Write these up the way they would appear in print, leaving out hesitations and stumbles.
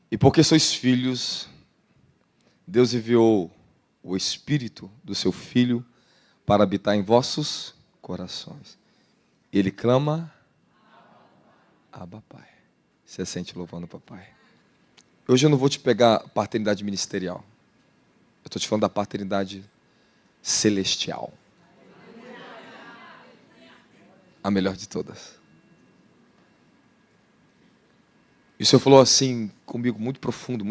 E porque sois filhos, Deus enviou o Espírito do seu Filho para habitar em vossos corações. Ele clama, Abba, Pai. Você sente louvando o papai. Hoje eu não vou te pegar a paternidade ministerial. Eu estou te falando da paternidade celestial. A melhor de todas. E o Senhor falou assim comigo, muito profundo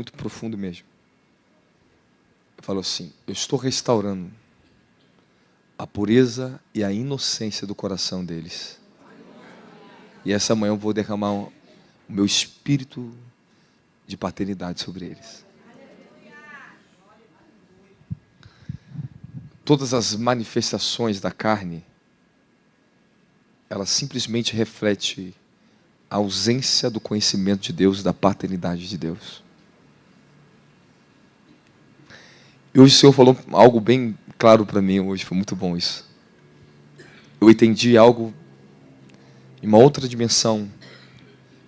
mesmo. Ele falou assim: eu estou restaurando a pureza e a inocência do coração deles. E essa manhã eu vou derramar o meu espírito de paternidade sobre eles. Todas as manifestações da carne, ela simplesmente reflete a ausência do conhecimento de Deus, da paternidade de Deus. E hoje o Senhor falou algo bem claro para mim hoje, foi muito bom isso. Eu entendi algo em uma outra dimensão,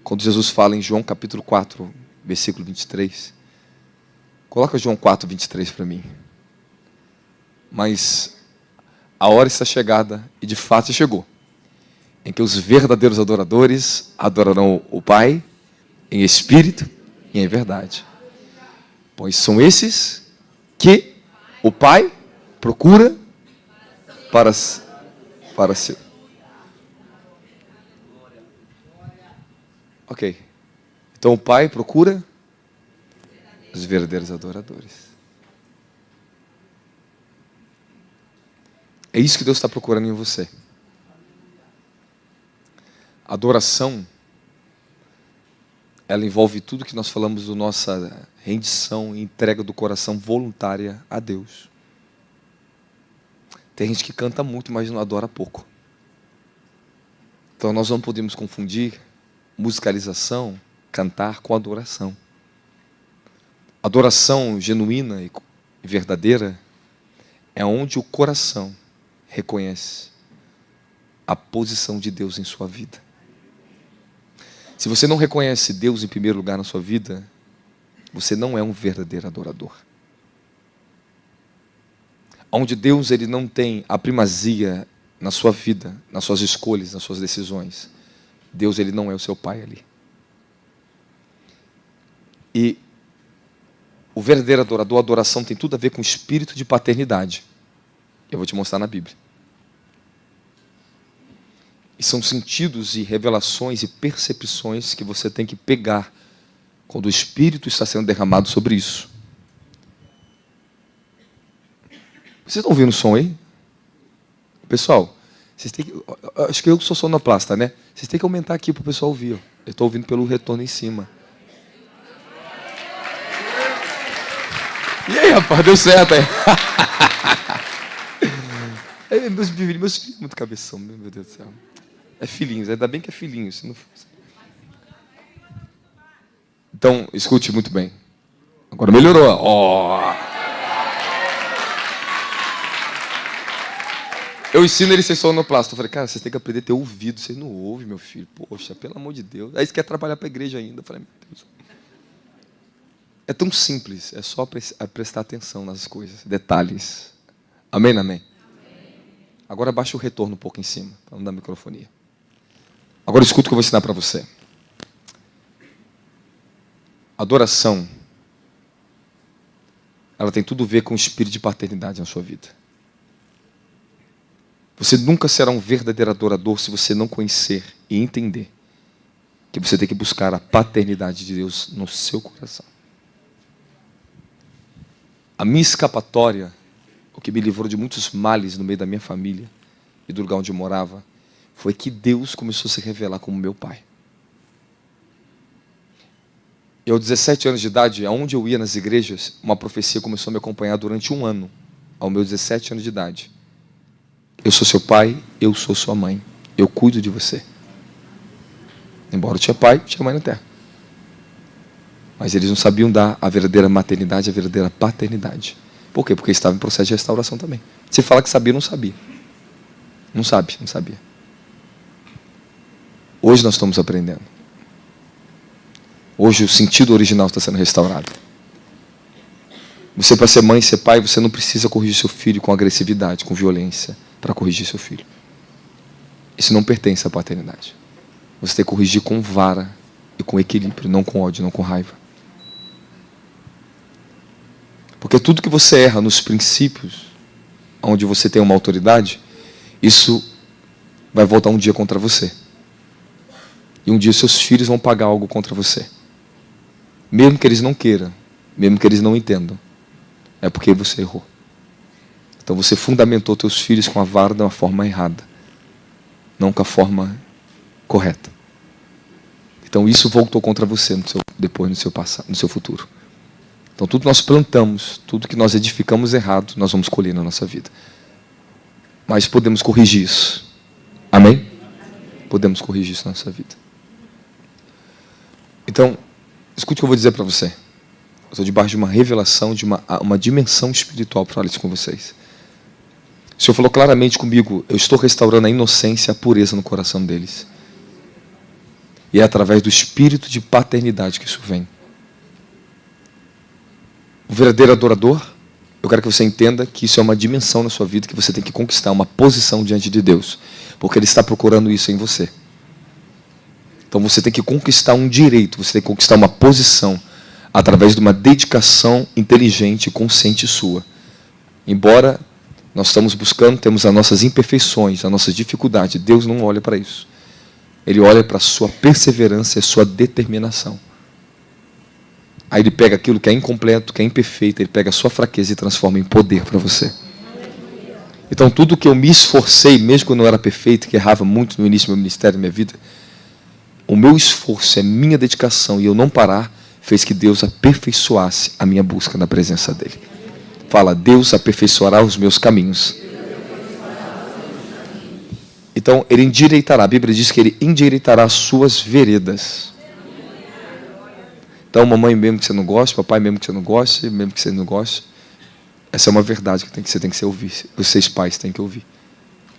quando Jesus fala em João capítulo 4, versículo 23. Coloca João 4, 23 para mim. Mas a hora está chegada, e de fato chegou, em que os verdadeiros adoradores adorarão o Pai em espírito e em verdade. Pois são esses que o Pai procura para si. Ok. Então o Pai procura os verdadeiros adoradores. É isso que Deus está procurando em você. Adoração, ela envolve tudo que nós falamos da nossa rendição e entrega do coração voluntária a Deus. Tem gente que canta muito, mas não adora pouco. Então nós não podemos confundir musicalização, cantar, com adoração. Adoração genuína e verdadeira é onde o coração reconhece a posição de Deus em sua vida. Se você não reconhece Deus em primeiro lugar na sua vida, você não é um verdadeiro adorador. Onde Deus ele não tem a primazia na sua vida, nas suas escolhas, nas suas decisões, Deus ele não é o seu pai ali. E o verdadeiro adorador, a adoração tem tudo a ver com o espírito de paternidade. Eu vou te mostrar na Bíblia. E são sentidos e revelações e percepções que você tem que pegar quando o Espírito está sendo derramado sobre isso. Vocês estão ouvindo o som aí? Pessoal, vocês têm que, acho que eu sou sonoplasta, né? Vocês têm que aumentar aqui para o pessoal ouvir. Ó. Eu estou ouvindo pelo retorno em cima. E aí, rapaz, deu certo aí. Meus filhos, muito cabeção, meu Deus do céu. É filhinhos, ainda bem que é filhinhos. Se não fosse. Então, escute muito bem. Agora melhorou. Oh. Eu ensino eles a ser sonoplasta. Eu falei, cara, vocês têm que aprender a ter ouvido. Vocês não ouvem, meu filho. Poxa, pelo amor de Deus. Aí você quer trabalhar para a igreja ainda. Eu falei, meu Deus. É tão simples. É só prestar atenção nas coisas, detalhes. Amém, amém? Agora baixa o retorno um pouco em cima, para não dar microfonia. Agora escuta o que eu vou ensinar para você. Adoração, ela tem tudo a ver com o espírito de paternidade na sua vida. Você nunca será um verdadeiro adorador se você não conhecer e entender que você tem que buscar a paternidade de Deus no seu coração. A minha escapatória, o que me livrou de muitos males no meio da minha família e do lugar onde eu morava, foi que Deus começou a se revelar como meu pai. Eu, aos 17 anos de idade, aonde eu ia nas igrejas, uma profecia começou a me acompanhar durante um ano, aos meus 17 anos de idade. Eu sou seu pai, eu sou sua mãe, eu cuido de você. Embora eu tinha pai, tinha mãe na terra. Mas eles não sabiam dar a verdadeira maternidade, a verdadeira paternidade. Por quê? Porque estava em processo de restauração também. Se fala que sabia, não sabia. Não sabe, não sabia. Hoje nós estamos aprendendo. Hoje o sentido original está sendo restaurado. Você, para ser mãe, ser pai, você não precisa corrigir seu filho com agressividade, com violência, para corrigir seu filho. Isso não pertence à paternidade. Você tem que corrigir com vara e com equilíbrio, não com ódio, não com raiva. Porque tudo que você erra nos princípios, onde você tem uma autoridade, isso vai voltar um dia contra você. E um dia seus filhos vão pagar algo contra você. Mesmo que eles não queiram, mesmo que eles não entendam. É porque você errou. Então você fundamentou teus filhos com a vara de uma forma errada, não com a forma correta. Então isso voltou contra você depois no seu passado, no seu futuro. Então tudo que nós plantamos, tudo que nós edificamos errado, nós vamos colher na nossa vida. Mas podemos corrigir isso. Amém? Podemos corrigir isso na nossa vida. Então, escute o que eu vou dizer para você. Eu estou debaixo de uma revelação, de uma dimensão espiritual para falar isso com vocês. O Senhor falou claramente comigo, eu estou restaurando a inocência e a pureza no coração deles. E é através do espírito de paternidade que isso vem. O verdadeiro adorador, eu quero que você entenda que isso é uma dimensão na sua vida que você tem que conquistar, uma posição diante de Deus. Porque Ele está procurando isso em você. Então você tem que conquistar um direito, você tem que conquistar uma posição através de uma dedicação inteligente e consciente sua. Embora nós estamos buscando, temos as nossas imperfeições, as nossas dificuldades, Deus não olha para isso. Ele olha para a sua perseverança e a sua determinação. Aí Ele pega aquilo que é incompleto, que é imperfeito, Ele pega a sua fraqueza e transforma em poder para você. Então tudo que eu me esforcei, mesmo quando eu não era perfeito, que errava muito no início do meu ministério, da minha vida, o meu esforço, a minha dedicação e eu não parar, fez que Deus aperfeiçoasse a minha busca na presença dEle. Fala, Deus aperfeiçoará os meus caminhos. Então, Ele endireitará. A Bíblia diz que Ele endireitará as suas veredas. Então, mamãe mesmo que você não goste, papai mesmo que você não goste, mesmo que você não goste, essa é uma verdade que você tem que ouvir. Vocês pais têm que ouvir.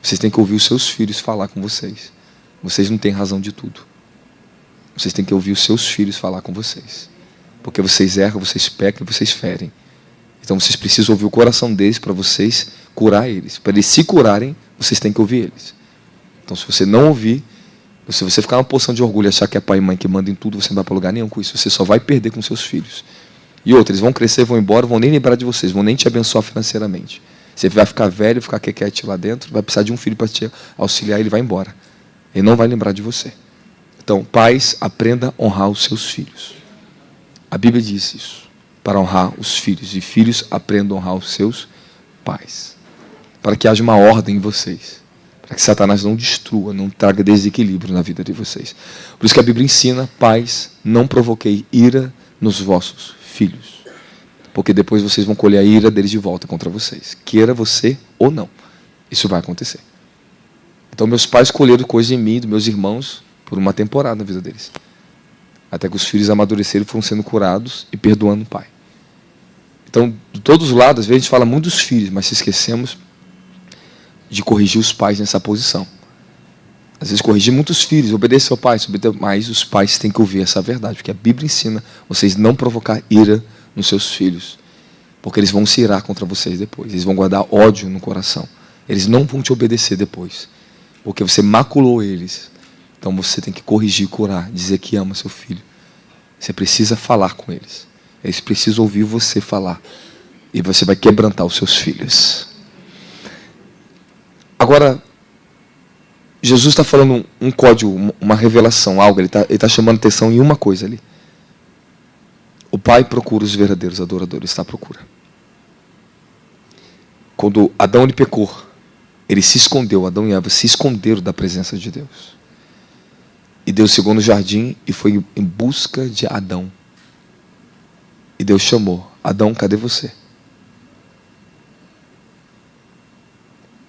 Vocês têm que ouvir os seus filhos falar com vocês. Vocês não têm razão de tudo. Vocês têm que ouvir os seus filhos falar com vocês. Porque vocês erram, vocês pecam e vocês ferem. Então vocês precisam ouvir o coração deles para vocês curar eles. Para eles se curarem, vocês têm que ouvir eles. Então se você não ouvir, se você ficar numa posição de orgulho e achar que é pai e mãe que mandam em tudo, você não vai para lugar nenhum com isso. Você só vai perder com seus filhos. E outra, eles vão crescer, vão embora, vão nem lembrar de vocês, vão nem te abençoar financeiramente. Você vai ficar velho, ficar quequete lá dentro, vai precisar de um filho para te auxiliar, ele vai embora. Ele não vai lembrar de você. Então, pais, aprenda a honrar os seus filhos. A Bíblia diz isso, para honrar os filhos. E filhos, aprendam a honrar os seus pais. Para que haja uma ordem em vocês. Para que Satanás não destrua, não traga desequilíbrio na vida de vocês. Por isso que a Bíblia ensina, pais, não provoquei ira nos vossos filhos. Porque depois vocês vão colher a ira deles de volta contra vocês. Queira você ou não. Isso vai acontecer. Então meus pais colheram coisas em mim e dos meus irmãos por uma temporada na vida deles. Até que os filhos amadureceram e foram sendo curados e perdoando o pai. Então, de todos os lados, às vezes a gente fala muito dos filhos, mas se esquecemos de corrigir os pais nessa posição. Às vezes corrigir muitos filhos, obedecer ao pai, mas os pais têm que ouvir essa verdade, porque a Bíblia ensina vocês não provocar ira nos seus filhos, porque eles vão se irar contra vocês depois, eles vão guardar ódio no coração, eles não vão te obedecer depois, porque você maculou eles. Então você tem que corrigir, curar, dizer que ama seu filho. Você precisa falar com eles. Eles precisam ouvir você falar. E você vai quebrantar os seus filhos. Agora, Jesus está falando um código, uma revelação, algo. Ele está chamando atenção em uma coisa ali. O Pai procura os verdadeiros adoradores, está à procura. Quando Adão ele pecou, ele se escondeu, Adão e Eva se esconderam da presença de Deus. E Deus chegou no jardim e foi em busca de Adão. E Deus chamou, Adão, cadê você?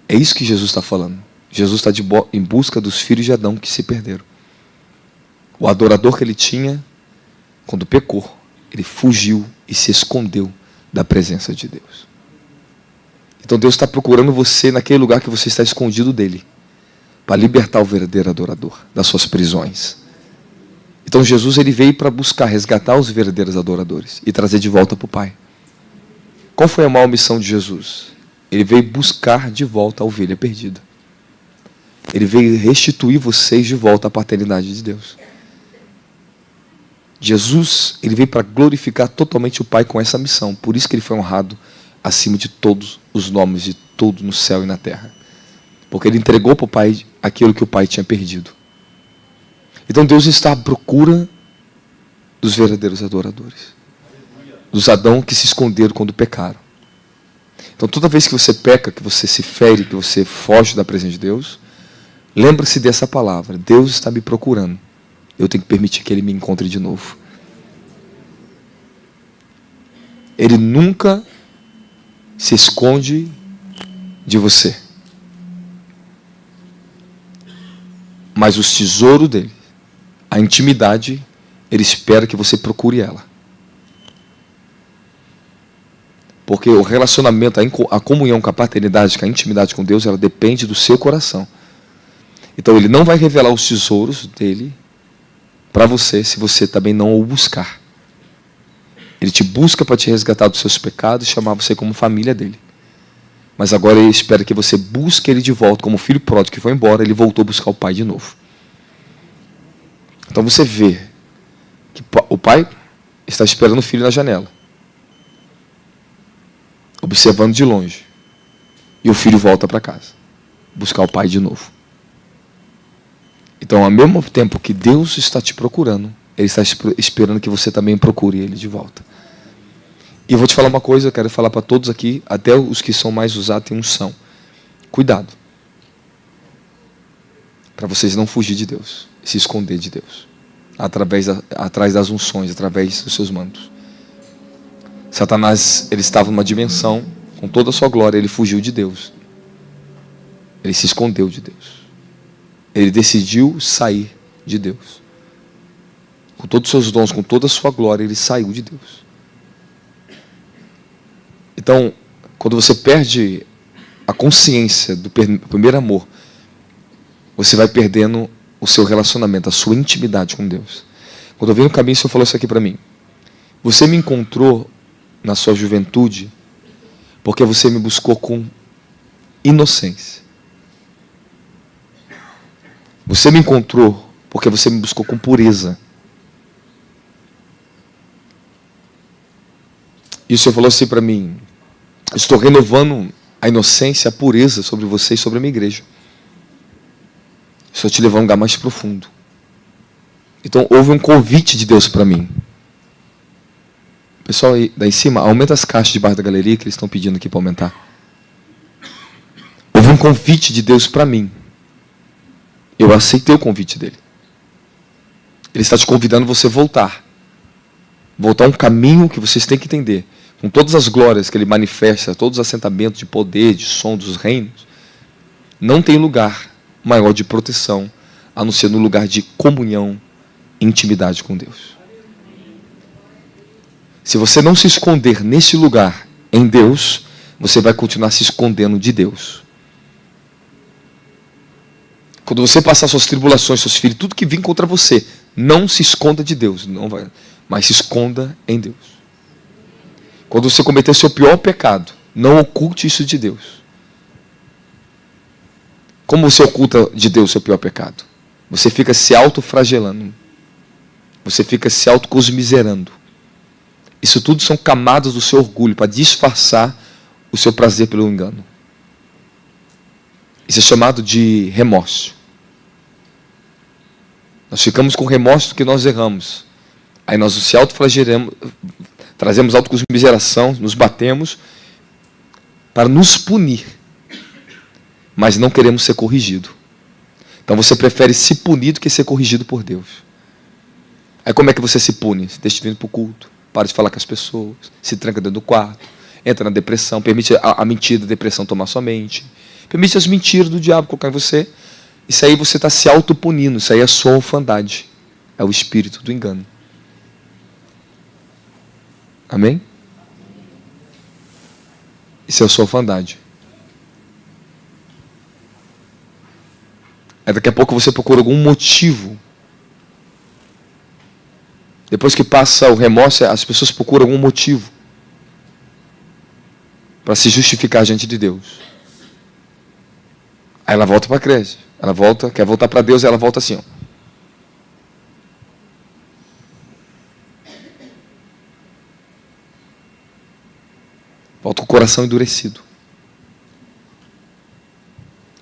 É isso que Jesus está falando. Jesus está em busca dos filhos de Adão que se perderam. O adorador que ele tinha, quando pecou, ele fugiu e se escondeu da presença de Deus. Então Deus está procurando você naquele lugar que você está escondido dele, para libertar o verdadeiro adorador das suas prisões. Então Jesus ele veio para buscar, resgatar os verdadeiros adoradores e trazer de volta para o Pai. Qual foi a maior missão de Jesus? Ele veio buscar de volta a ovelha perdida. Ele veio restituir vocês de volta à paternidade de Deus. Jesus, ele veio para glorificar totalmente o Pai com essa missão. Por isso que ele foi honrado acima de todos os nomes de tudo no céu e na terra. Porque ele entregou para o Pai aquilo que o Pai tinha perdido. Então Deus está à procura dos verdadeiros adoradores. Dos Adão que se esconderam quando pecaram. Então toda vez que você peca, que você se fere, que você foge da presença de Deus, lembre-se dessa palavra. Deus está me procurando. Eu tenho que permitir que Ele me encontre de novo. Ele nunca se esconde de você. Mas o tesouro dele, a intimidade, ele espera que você procure ela. Porque o relacionamento, a comunhão com a paternidade, com a intimidade com Deus, ela depende do seu coração. Então ele não vai revelar os tesouros dele para você se você também não o buscar. Ele te busca para te resgatar dos seus pecados e chamar você como família dele. Mas agora ele espera que você busque ele de volta, como o filho pródigo que foi embora, ele voltou a buscar o pai de novo. Então você vê que o pai está esperando o filho na janela, observando de longe. E o filho volta para casa, buscar o pai de novo. Então, ao mesmo tempo que Deus está te procurando, Ele está esperando que você também procure Ele de volta. E eu vou te falar uma coisa, eu quero falar para todos aqui, até os que são mais usados têm unção. Cuidado. Para vocês não fugir de Deus, se esconder de Deus. Atrás das unções, através dos seus mantos. Satanás, ele estava numa dimensão, com toda a sua glória, ele fugiu de Deus. Ele se escondeu de Deus. Ele decidiu sair de Deus. Com todos os seus dons, com toda a sua glória, ele saiu de Deus. Então, quando você perde a consciência do primeiro amor, você vai perdendo o seu relacionamento, a sua intimidade com Deus. Quando eu vi no caminho, o Senhor falou isso aqui para mim. Você me encontrou na sua juventude porque você me buscou com inocência. Você me encontrou porque você me buscou com pureza. E o Senhor falou assim para mim: estou renovando a inocência, a pureza sobre você e sobre a minha igreja. Estou te levando a um lugar mais profundo. Então houve um convite de Deus para mim. Pessoal aí daí em cima, aumenta as caixas debaixo da galeria que eles estão pedindo aqui para aumentar. Houve um convite de Deus para mim. Eu aceitei o convite dele. Ele está te convidando a você voltar. Voltar a um caminho que vocês têm que entender. Com todas as glórias que ele manifesta, todos os assentamentos de poder, de som dos reinos, não tem lugar maior de proteção, a não ser no lugar de comunhão e intimidade com Deus. Se você não se esconder nesse lugar, em Deus, você vai continuar se escondendo de Deus. Quando você passar suas tribulações, seus filhos, tudo que vir contra você, não se esconda de Deus, não vai, mas se esconda em Deus. Quando você cometer o seu pior pecado, não oculte isso de Deus. Como você oculta de Deus o seu pior pecado? Você fica se autoflagelando. Você fica se autocosmiserando. Isso tudo são camadas do seu orgulho para disfarçar o seu prazer pelo engano. Isso é chamado de remorso. Nós ficamos com remorso do que nós erramos. Aí nós se autoflagelamos, trazemos autocomiseração, nos batemos para nos punir. Mas não queremos ser corrigidos. Então você prefere se punir do que ser corrigido por Deus. Aí como é que você se pune? Deixa de vir para o culto, para de falar com as pessoas, se tranca dentro do quarto, entra na depressão, permite a mentira, a depressão tomar sua mente, permite as mentiras do diabo colocar em você. Isso aí você está se autopunindo, isso aí é só orfandade, é o espírito do engano. Amém? Isso é a sua orfandade. Aí daqui a pouco você procura algum motivo Depois que passa o remorso, as pessoas procuram algum motivo para se justificar diante de Deus. Aí ela volta para a igreja. Ela volta, quer voltar para Deus, e ela volta assim, ó. Volta com o coração endurecido.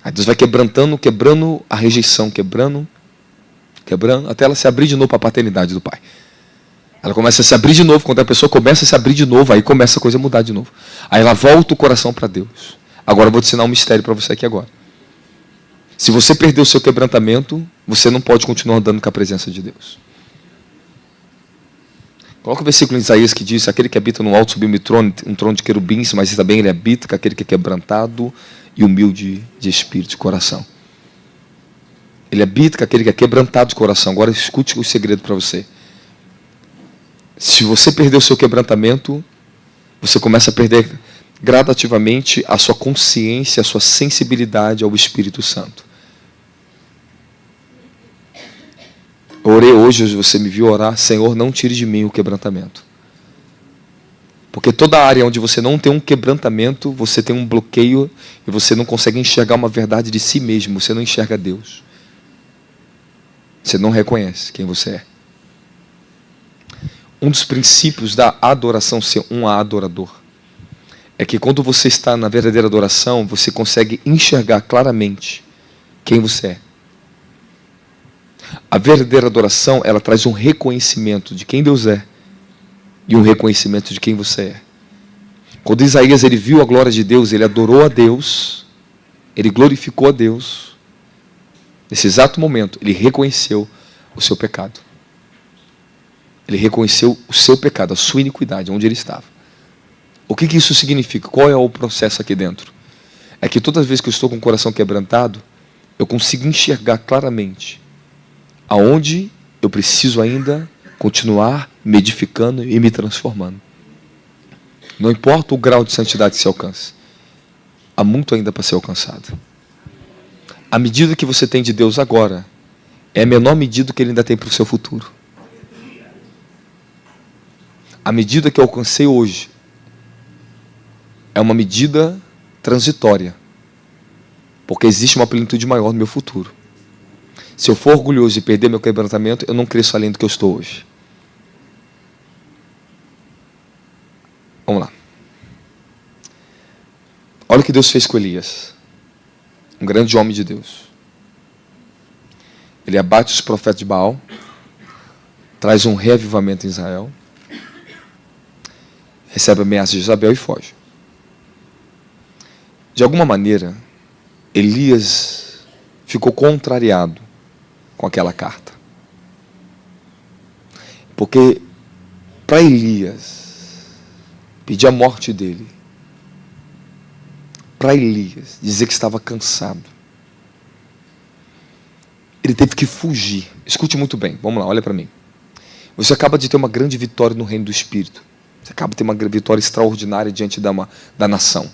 Aí Deus vai quebrando a rejeição, quebrando, até ela se abrir de novo para a paternidade do Pai. Ela começa a se abrir de novo, quando a pessoa começa a se abrir de novo, aí começa a coisa a mudar de novo. Aí ela volta o coração para Deus. Agora eu vou te ensinar um mistério para você aqui agora. Se você perdeu o seu quebrantamento, você não pode continuar andando com a presença de Deus. Coloca o versículo em Isaías que diz: aquele que habita no alto sublime trono, um trono de querubins, mas também ele habita com aquele que é quebrantado e humilde de espírito, de coração. Ele habita com aquele que é quebrantado de coração. Agora escute o segredo para você. Se você perder o seu quebrantamento, você começa a perder gradativamente a sua consciência, a sua sensibilidade ao Espírito Santo. Eu orei hoje você me viu orar: Senhor, não tire de mim o quebrantamento. Porque toda área onde você não tem um quebrantamento, você tem um bloqueio e você não consegue enxergar uma verdade de si mesmo, você não enxerga Deus. Você não reconhece quem você é. Um dos princípios da adoração, ser um adorador, é que quando você está na verdadeira adoração, você consegue enxergar claramente quem você é. A verdadeira adoração, ela traz um reconhecimento de quem Deus é e um reconhecimento de quem você é. Quando Isaías ele viu a glória de Deus, ele adorou a Deus, ele glorificou a Deus. Nesse exato momento, ele reconheceu o seu pecado. Ele reconheceu o seu pecado, a sua iniquidade, onde ele estava. O que isso significa? Qual é o processo aqui dentro? É que todas as vezes que eu estou com o coração quebrantado, eu consigo enxergar claramente aonde eu preciso ainda continuar me edificando e me transformando. Não importa o grau de santidade que se alcance, há muito ainda para ser alcançado. A medida que você tem de Deus agora é a menor medida que Ele ainda tem para o seu futuro. A medida que eu alcancei hoje é uma medida transitória, porque existe uma plenitude maior no meu futuro. Se eu for orgulhoso e perder meu quebrantamento, eu não cresço além do que eu estou hoje. Vamos lá. Olha o que Deus fez com Elias, um grande homem de Deus. Ele abate os profetas de Baal, traz um reavivamento em Israel, recebe a ameaça de Jezabel e foge. De alguma maneira, Elias ficou contrariado com aquela carta. Porque para Elias pedir a morte dele, para Elias dizer que estava cansado, ele teve que fugir. Escute muito bem, vamos lá, olha para mim. Você acaba de ter uma grande vitória no reino do Espírito. Você acaba de ter uma vitória extraordinária diante da nação.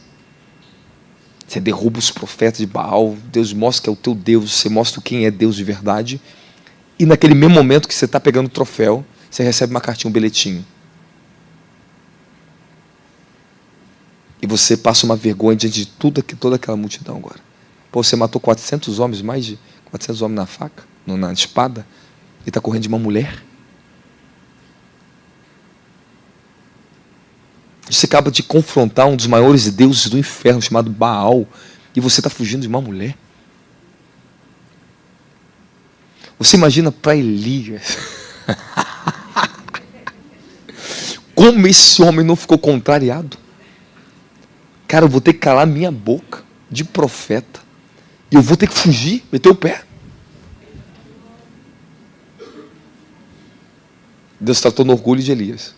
Você derruba os profetas de Baal, Deus mostra que é o teu Deus, você mostra quem é Deus de verdade, e naquele mesmo momento que você está pegando o troféu, você recebe uma cartinha, um bilhetinho. E você passa uma vergonha diante de toda aquela multidão agora. Pô, você matou 400 homens, mais de 400 homens na faca, na espada, e está correndo de uma mulher. Você acaba de confrontar um dos maiores deuses do inferno, chamado Baal, e você está fugindo de uma mulher. Você imagina para Elias. Como esse homem não ficou contrariado? Cara, eu vou ter que calar minha boca de profeta, e eu vou ter que fugir, meter o pé. Deus tratou no orgulho de Elias.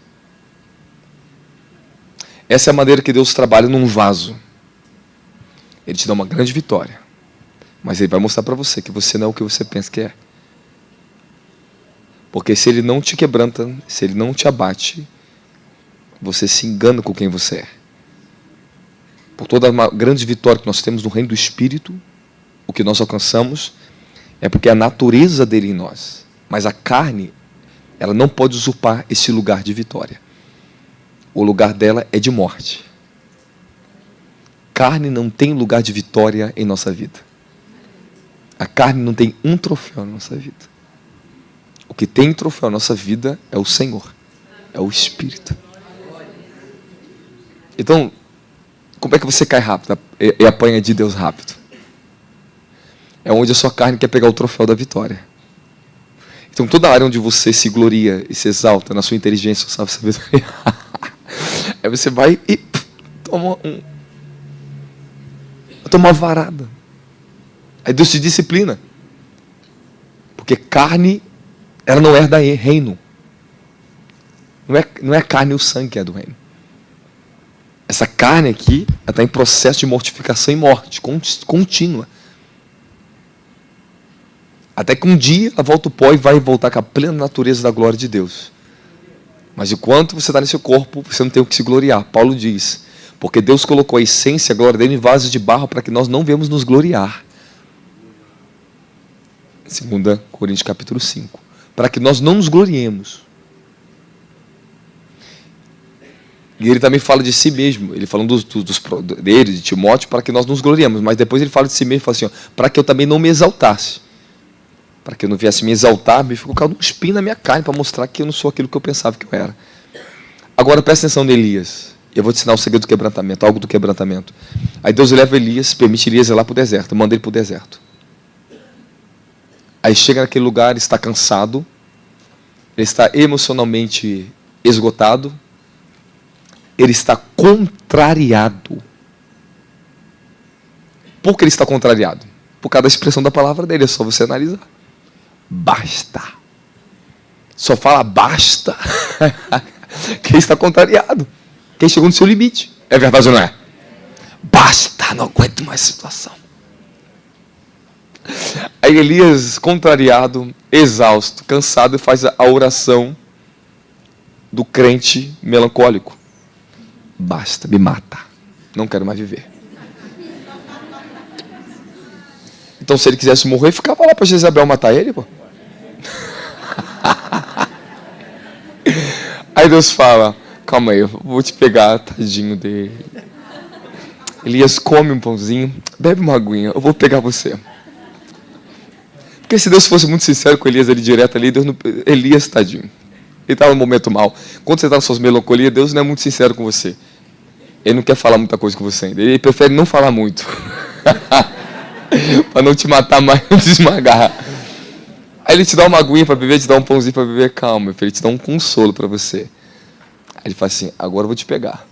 Essa é a maneira que Deus trabalha num vaso. Ele te dá uma grande vitória, mas Ele vai mostrar para você que você não é o que você pensa que é. Porque se Ele não te quebranta, se Ele não te abate, você se engana com quem você é. Por toda a grande vitória que nós temos no reino do Espírito, o que nós alcançamos é porque é a natureza dele em nós. Mas a carne, ela não pode usurpar esse lugar de vitória. O lugar dela é de morte. Carne não tem lugar de vitória em nossa vida. A carne não tem um troféu na nossa vida. O que tem troféu na nossa vida é o Senhor, é o Espírito. Então, como é que você cai rápido e apanha de Deus rápido? É onde a sua carne quer pegar o troféu da vitória. Então, toda área onde você se gloria e se exalta na sua inteligência, na sua sabedoria, aí você vai e toma uma varada. Aí Deus te disciplina. Porque carne, ela não herda reino. Não é a carne e o sangue que é do reino. Essa carne aqui, ela está em processo de mortificação e morte contínua. Até que um dia ela volta ao pó e vai voltar com a plena natureza da glória de Deus. Mas enquanto você está nesse corpo, você não tem o que se gloriar. Paulo diz, porque Deus colocou a essência, a glória dele em vasos de barro para que nós não venhamos nos gloriar. 2 Coríntios capítulo 5. Para que nós não nos gloriemos. E ele também fala de si mesmo. Ele falando dele, de Timóteo, para que nós nos gloriemos. Mas depois ele fala de si mesmo, fala assim, para que eu também não me exaltasse. Para que eu não viesse me exaltar, me ficou colocando um espinho na minha carne, para mostrar que eu não sou aquilo que eu pensava que eu era. Agora presta atenção no Elias. Eu vou te ensinar o segredo do quebrantamento, algo do quebrantamento. Aí Deus leva Elias, permite Elias ir lá para o deserto, manda ele para o deserto. Aí chega naquele lugar, ele está cansado, ele está emocionalmente esgotado, ele está contrariado. Por que ele está contrariado? Por causa da expressão da palavra dele, é só você analisar. Basta. Só fala basta. Quem está contrariado. Quem chegou no seu limite. É verdade ou não é? Basta, não aguento mais situação. Aí Elias, contrariado, exausto, cansado, faz a oração do crente melancólico. Basta, me mata. Não quero mais viver. Então, se ele quisesse morrer, ficava lá para Jezabel matar ele, pô. Aí Deus fala, calma aí, eu vou te pegar, tadinho dele. Elias, come um pãozinho, bebe uma aguinha, eu vou pegar você. Porque se Deus fosse muito sincero com Elias ali direto ali, Deus não, Elias, tadinho. Ele estava num momento mal. Quando você está nas suas melancolias, Deus não é muito sincero com você. Ele não quer falar muita coisa com você ainda. Ele prefere não falar muito. Para não te matar mais, não te esmagar. Aí ele te dá uma aguinha para beber, te dá um pãozinho para beber, calma, meu filho, ele te dá um consolo para você. Aí ele fala assim, agora eu vou te pegar.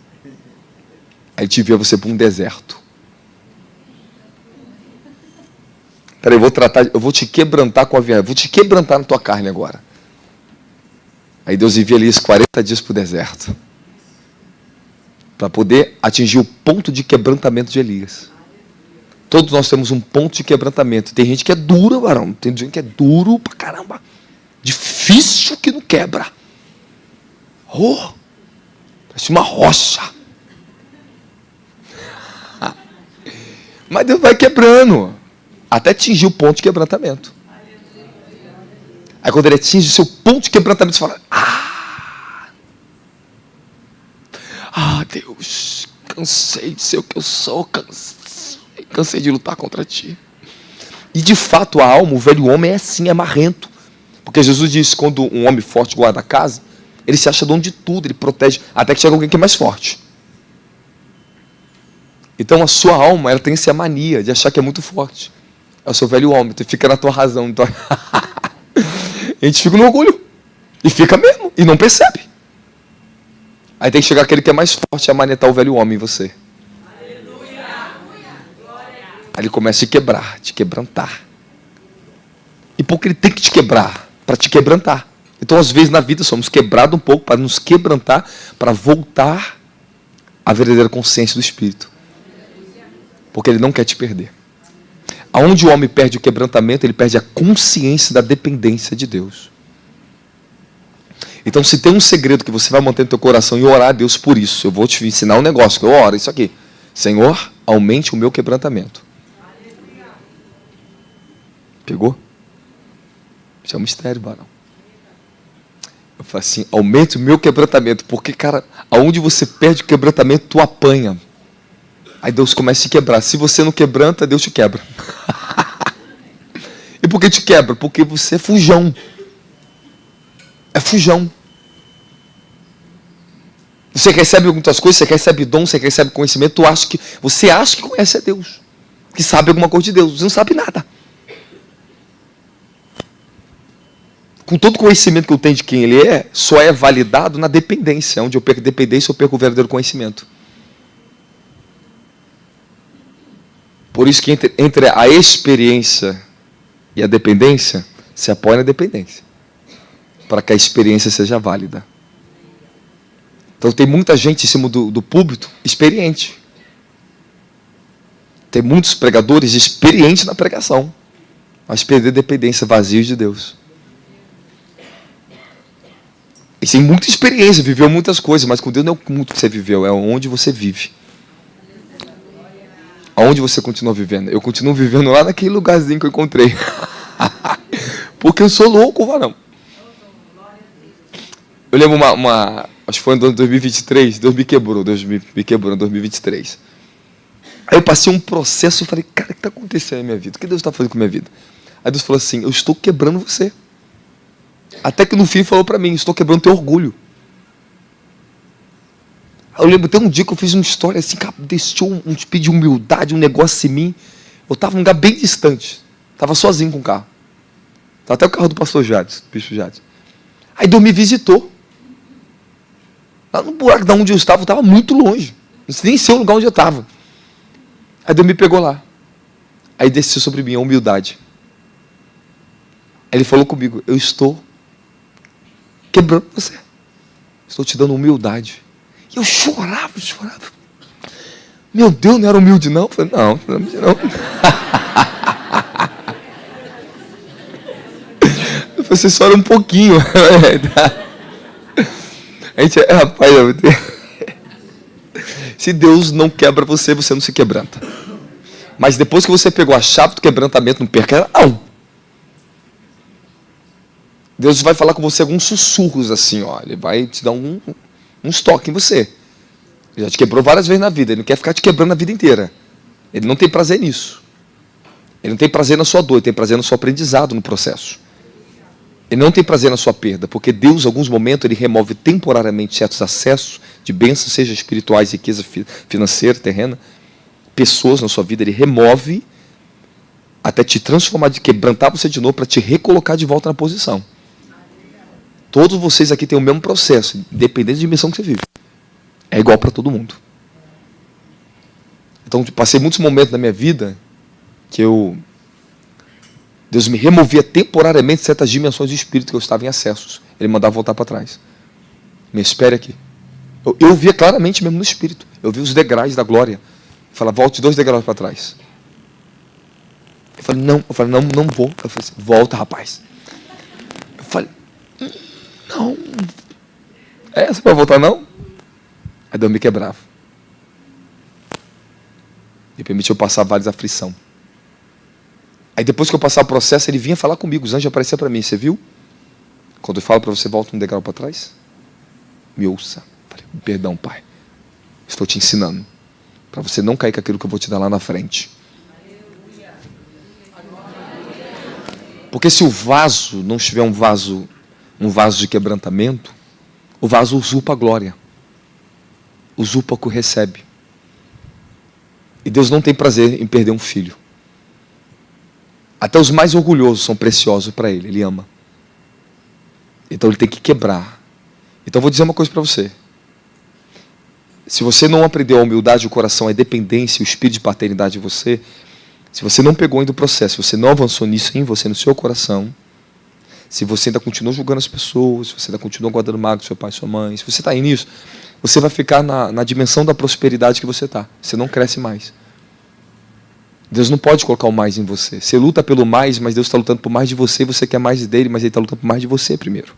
Aí ele te envia você para um deserto. Peraí, eu vou te quebrantar com a viagem, vou te quebrantar na tua carne agora. Aí Deus envia Elias 40 dias para o deserto. Para poder atingir o ponto de quebrantamento de Elias. Todos nós temos um ponto de quebrantamento. Tem gente que é dura, varão. Tem gente que é duro pra caramba. Difícil que não quebra. Oh, parece uma rocha. Mas Deus vai quebrando. Até atingir o ponto de quebrantamento. Aí quando ele atinge o seu ponto de quebrantamento, você fala, Deus, cansei de ser o que eu sou, cansei de lutar contra ti. E de fato a alma, o velho homem é assim, é marrento. Porque Jesus disse, quando um homem forte guarda a casa, ele se acha dono de tudo, ele protege, até que chega alguém que é mais forte. Então a sua alma, ela tem essa mania de achar que é muito forte. É o seu velho homem, tu fica na tua razão. Então... a gente fica no orgulho. E fica mesmo, e não percebe. Aí tem que chegar aquele que é mais forte e amanetar o velho homem em você. Aí ele começa a te quebrar, te quebrantar. E porque ele tem que te quebrar, para te quebrantar. Então, às vezes, na vida, somos quebrados um pouco para nos quebrantar, para voltar à verdadeira consciência do Espírito. Porque ele não quer te perder. Aonde o homem perde o quebrantamento, ele perde a consciência da dependência de Deus. Então, se tem um segredo que você vai manter no teu coração e orar a Deus por isso, eu vou te ensinar um negócio, que eu oro isso aqui. Senhor, aumente o meu quebrantamento. Pegou? Isso é um mistério, varão. falei assim, aumente o meu quebrantamento, porque, cara, aonde você perde o quebrantamento, tu apanha. Aí Deus começa a te quebrar. Se você não quebranta, Deus te quebra. E por que te quebra? Porque você é fujão. É fujão. Você recebe muitas coisas, você recebe dom, você recebe conhecimento, você acha que conhece a Deus, que sabe alguma coisa de Deus, você não sabe nada. Com todo o conhecimento que eu tenho de quem Ele é, só é validado na dependência. Onde eu perco a dependência, eu perco o verdadeiro conhecimento. Por isso que entre a experiência e a dependência, se apoia na dependência, para que a experiência seja válida. Então tem muita gente em cima do púlpito experiente. Tem muitos pregadores experientes na pregação, mas perder dependência, vazios de Deus. E tem muita experiência, viveu muitas coisas, mas com Deus não é o muito que você viveu, é onde você vive. Aonde você continua vivendo? Eu continuo vivendo lá naquele lugarzinho que eu encontrei. Porque eu sou louco, varão. Eu lembro acho que foi em 2023, Deus me quebrou em 2023. Aí eu passei um processo e falei, cara, o que está acontecendo na minha vida? O que Deus está fazendo com a minha vida? Aí Deus falou assim, eu estou quebrando você. Até que no fim falou para mim, estou quebrando teu orgulho. Eu lembro até um dia que eu fiz uma história assim, deixou um tipo de humildade, um negócio em mim. Eu estava num lugar bem distante. Estava sozinho com o carro. Estava até o carro do pastor Jades, do bispo Jades. Aí Deus me visitou. Lá no buraco de onde eu estava muito longe. Não sei nem sei o lugar onde eu estava. Aí Deus me pegou lá. Aí desceu sobre mim a humildade. Aí Ele falou comigo, eu estou quebrando você. Estou te dando humildade. E eu chorava. Meu Deus, não era humilde não? Eu falei, não era humilde não. Eu falei, você chora um pouquinho. A gente, rapaz, se Deus não quebra você, você não se quebranta. Mas depois que você pegou a chave do quebrantamento, não perca ela, não. Deus vai falar com você alguns sussurros assim, ó. Ele vai te dar uns toques em você. Ele já te quebrou várias vezes na vida. Ele não quer ficar te quebrando a vida inteira. Ele não tem prazer nisso. Ele não tem prazer na sua dor. Ele tem prazer no seu aprendizado no processo. Ele não tem prazer na sua perda. Porque Deus, em alguns momentos, Ele remove temporariamente certos acessos de bênçãos, seja espirituais, riqueza financeira, terrena, pessoas na sua vida. Ele remove até te transformar, de quebrantar você de novo, para te recolocar de volta na posição. Todos vocês aqui têm o mesmo processo, independente da dimensão que você vive. É igual para todo mundo. Então, passei muitos momentos na minha vida que Deus me removia temporariamente certas dimensões do espírito que eu estava em acessos. Ele mandava voltar para trás. Me espere aqui. Eu via claramente mesmo no espírito. Eu vi os degraus da glória. Ele falava, volte 2 degraus para trás. Eu falei, não, não vou. Eu falei assim, volta, rapaz. Eu falei, não. Você vai voltar, não? Aí Deus me quebrava. E permitiu passar várias aflições. Aí depois que eu passar o processo, Ele vinha falar comigo. Os anjos apareciam para mim. Você viu? Quando eu falo para você, volta um degrau para trás. Me ouça. Falei, perdão, Pai. Estou te ensinando. Para você não cair com aquilo que eu vou te dar lá na frente. Porque se o vaso não estiver um vaso de quebrantamento, o vaso usurpa a glória. Usurpa o que recebe. E Deus não tem prazer em perder um filho. Até os mais orgulhosos são preciosos para Ele. Ele ama. Então Ele tem que quebrar. Então eu vou dizer uma coisa para você. Se você não aprendeu a humildade, o coração, a dependência, o espírito de paternidade em você, se você não pegou ainda o processo, se você não avançou nisso em você, no seu coração, se você ainda continua julgando as pessoas, se você ainda continua guardando mágoa do seu pai e sua mãe, se você está aí nisso, você vai ficar na dimensão da prosperidade que você está. Você não cresce mais. Deus não pode colocar o mais em você. Você luta pelo mais, mas Deus está lutando por mais de você, e você quer mais dele, mas Ele está lutando por mais de você primeiro.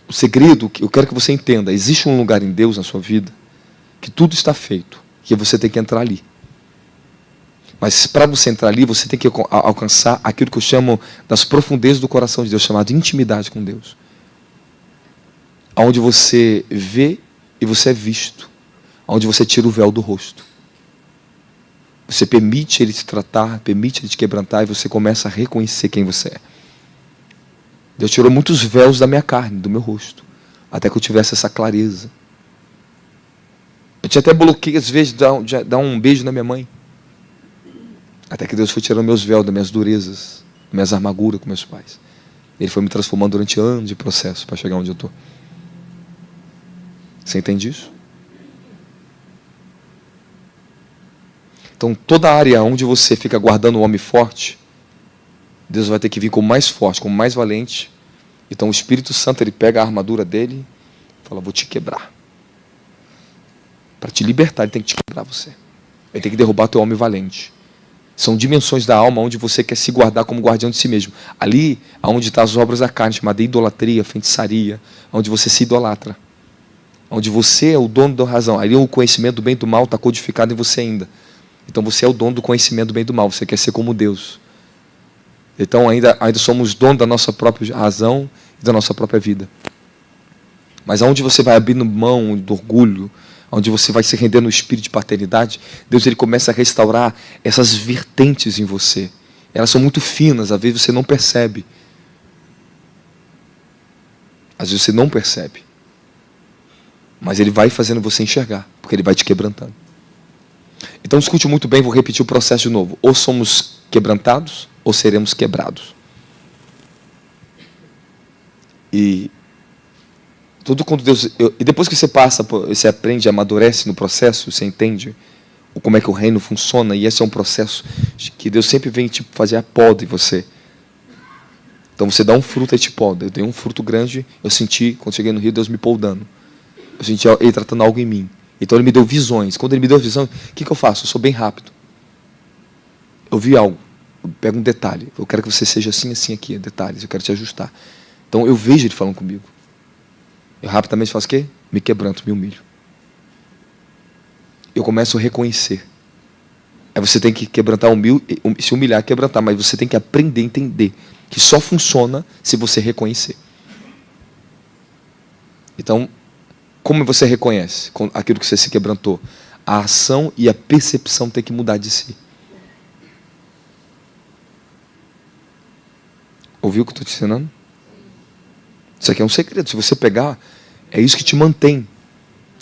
O segredo, eu quero que você entenda, existe um lugar em Deus na sua vida, que tudo está feito, que você tem que entrar ali. Mas para você entrar ali, você tem que alcançar aquilo que eu chamo das profundezas do coração de Deus, chamado intimidade com Deus. onde você vê e você é visto, onde você tira o véu do rosto. Você permite Ele te tratar, permite Ele te quebrantar, e você começa a reconhecer quem você é. Deus tirou muitos véus da minha carne, do meu rosto, até que eu tivesse essa clareza. Eu tinha até bloqueio, às vezes, de dar um beijo na minha mãe. Até que Deus foi tirando meus véus, das minhas durezas, das minhas armaduras com meus pais. Ele foi me transformando durante anos de processo para chegar onde eu estou. Você entende isso? Então, toda área onde você fica guardando o homem forte, Deus vai ter que vir como mais forte, como mais valente. Então, o Espírito Santo, ele pega a armadura dele e fala, vou te quebrar. Para te libertar, ele tem que te quebrar você. Ele tem que derrubar teu homem valente. São dimensões da alma onde você quer se guardar como guardião de si mesmo. Ali, onde estão as obras da carne, chamada idolatria, feitiçaria, onde você se idolatra. Onde você é o dono da razão. Ali o conhecimento do bem e do mal está codificado em você ainda. Então você é o dono do conhecimento do bem e do mal. Você quer ser como Deus. Então ainda somos donos da nossa própria razão e da nossa própria vida. Mas aonde você vai abrindo mão do orgulho, onde você vai se render no espírito de paternidade, Deus ele começa a restaurar essas vertentes em você. Elas são muito finas, às vezes você não percebe. Às vezes você não percebe. Mas ele vai fazendo você enxergar, porque ele vai te quebrantando. Então escute muito bem, vou repetir o processo de novo. Ou somos quebrantados, ou seremos quebrados. E tudo quando Deus... E depois que você passa, você aprende, amadurece no processo, você entende como é que o reino funciona, e esse é um processo que Deus sempre vem tipo, fazer a poda em você. Então você dá um fruto e te poda. Eu dei um fruto grande, eu senti, quando cheguei no Rio, Deus me podando. Eu senti Ele tratando algo em mim. Então Ele me deu visões. Quando Ele me deu visão, o que eu faço? Eu sou bem rápido. Eu vi algo, eu pego um detalhe. Eu quero que você seja assim, assim, aqui, detalhes. Eu quero te ajustar. Então eu vejo Ele falando comigo. Eu rapidamente faço o quê? Me quebranto, me humilho. Eu começo a reconhecer. Aí você tem que quebrantar, se humilhar, quebrantar. Mas você tem que aprender a entender que só funciona se você reconhecer. Então, como você reconhece aquilo que você se quebrantou? A ação e a percepção tem que mudar de si. Ouviu o que eu estou te ensinando? Isso aqui é um segredo. Se você pegar, é isso que te mantém.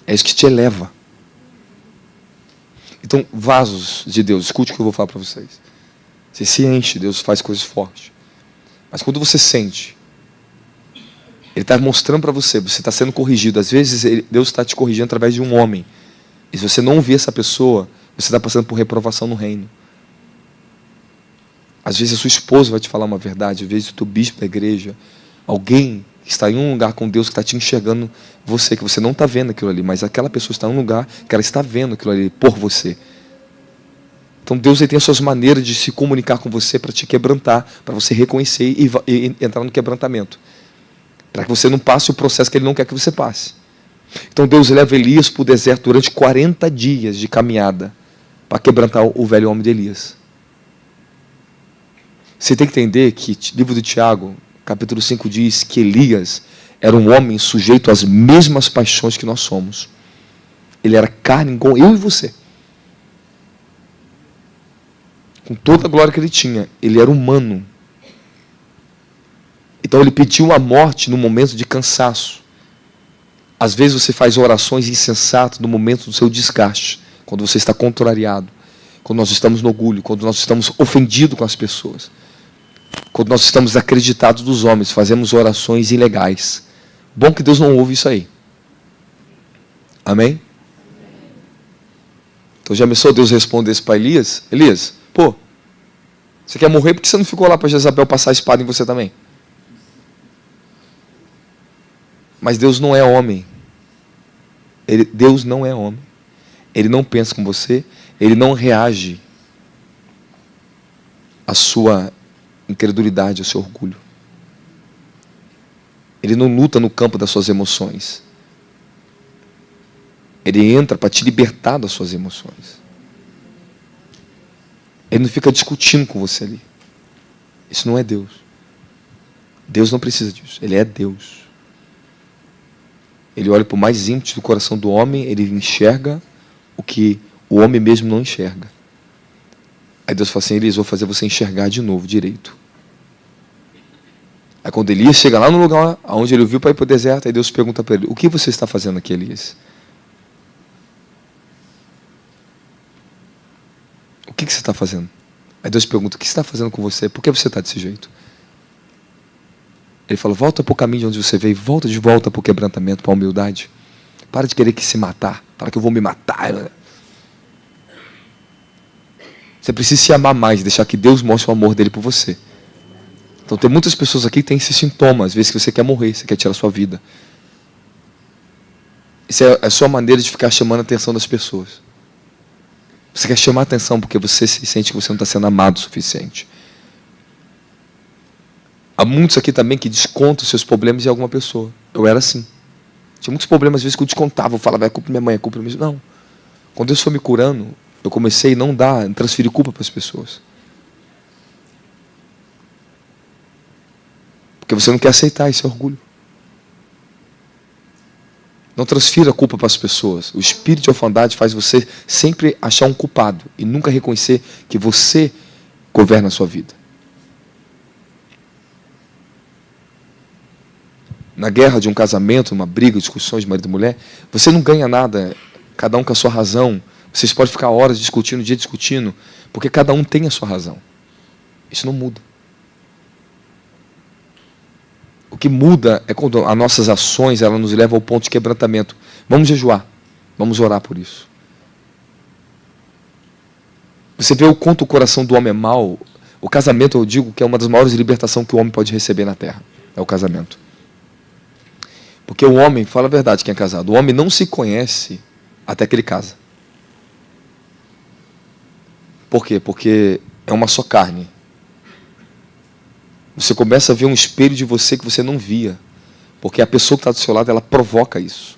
É isso que te eleva. Então, vasos de Deus. Escute o que eu vou falar para vocês. Você se enche, Deus faz coisas fortes. Mas quando você sente, Ele está mostrando para você, você está sendo corrigido. Às vezes, Deus está te corrigindo através de um homem. E se você não ouvir essa pessoa, você está passando por reprovação no reino. Às vezes, a sua esposa vai te falar uma verdade. Às vezes, o teu bispo da igreja. Alguém que está em um lugar com Deus, que está te enxergando você, que você não está vendo aquilo ali. Mas aquela pessoa está em um lugar que ela está vendo aquilo ali por você. Então, Deus ele tem as suas maneiras de se comunicar com você para te quebrantar, para você reconhecer e entrar no quebrantamento. Para que você não passe o processo que Ele não quer que você passe. Então Deus leva Elias para o deserto durante 40 dias de caminhada para quebrantar o velho homem de Elias. Você tem que entender que o livro de Tiago, capítulo 5, diz que Elias era um homem sujeito às mesmas paixões que nós somos. Ele era carne igual eu e você. Com toda a glória que ele tinha, ele era humano. Então ele pediu a morte no momento de cansaço. Às vezes você faz orações insensatas no momento do seu desgaste, quando você está contrariado, quando nós estamos no orgulho, quando nós estamos ofendidos com as pessoas, quando nós estamos acreditados dos homens, fazemos orações ilegais. Bom que Deus não ouve isso aí. Amém? Então já pensou Deus responder isso para Elias? Elias, pô, você quer morrer porque você não ficou lá para Jezabel passar a espada em você também? Mas Deus não é homem. Deus não é homem. Ele não pensa como você. Ele não reage à sua incredulidade, ao seu orgulho. Ele não luta no campo das suas emoções. Ele entra para te libertar das suas emoções. Ele não fica discutindo com você ali. Isso não é Deus. Deus não precisa disso. Ele é Deus. Ele olha para o mais íntimo do coração do homem, ele enxerga o que o homem mesmo não enxerga. Aí Deus fala assim, Elias, vou fazer você enxergar de novo, direito. Aí quando Elias chega lá no lugar onde ele ouviu para ir para o deserto, aí Deus pergunta para ele, o que você está fazendo aqui, Elias? O que você está fazendo? Aí Deus pergunta, o que você está fazendo com você? Por que você está desse jeito? Ele fala, volta para o caminho de onde você veio, volta de volta para o quebrantamento, para a humildade. Para de querer que se matar, para que eu vou me matar. Você precisa se amar mais, deixar que Deus mostre o amor dele por você. Então tem muitas pessoas aqui que têm esses sintomas, às vezes que você quer morrer, você quer tirar a sua vida. Isso é a sua maneira de ficar chamando a atenção das pessoas. Você quer chamar a atenção porque você se sente que você não está sendo amado o suficiente. Há muitos aqui também que descontam os seus problemas em alguma pessoa. Eu era assim. Tinha muitos problemas, às vezes, que eu descontava. Eu falava, é culpa da minha mãe, é culpa da minha... Não. Quando Deus foi me curando, eu comecei a não transferir culpa para as pessoas. Porque você não quer aceitar esse orgulho. Não transfira a culpa para as pessoas. O espírito de orfandade faz você sempre achar um culpado e nunca reconhecer que você governa a sua vida. Na guerra de um casamento, uma briga, discussões de marido e mulher, você não ganha nada, cada um com a sua razão. Vocês podem ficar horas discutindo, dia discutindo, porque cada um tem a sua razão. Isso não muda. O que muda é quando as nossas ações elas nos levam ao ponto de quebrantamento. Vamos jejuar, vamos orar por isso. Você vê o quanto o coração do homem é mau. O casamento, eu digo, que é uma das maiores libertações que o homem pode receber na terra. É o casamento. Porque o homem, fala a verdade, quem é casado, o homem não se conhece até que ele casa. Por quê? Porque é uma só carne. Você começa a ver um espelho de você que você não via. Porque a pessoa que está do seu lado, ela provoca isso.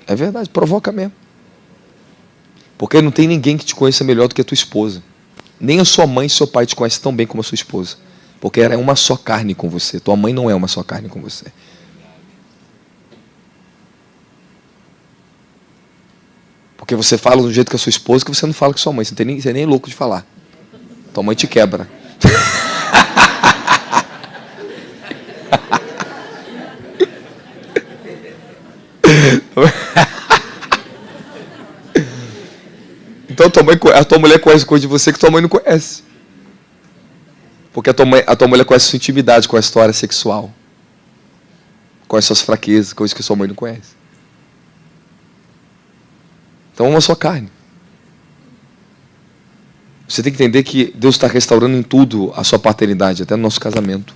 É verdade, provoca mesmo. Porque não tem ninguém que te conheça melhor do que a tua esposa. Nem a sua mãe e seu pai te conhecem tão bem como a sua esposa. Porque ela é uma só carne com você. Tua mãe não é uma só carne com você. Porque você fala do jeito que a sua esposa que você não fala com sua mãe. Você é nem louco de falar. Tua mãe te quebra. Então a tua mulher conhece coisa de você que tua mãe não conhece. Porque a tua mulher conhece a sua intimidade, com a história sexual. Conhece suas fraquezas, coisas que sua mãe não conhece. Então é uma só carne. Você tem que entender que Deus está restaurando em tudo a sua paternidade, até no nosso casamento.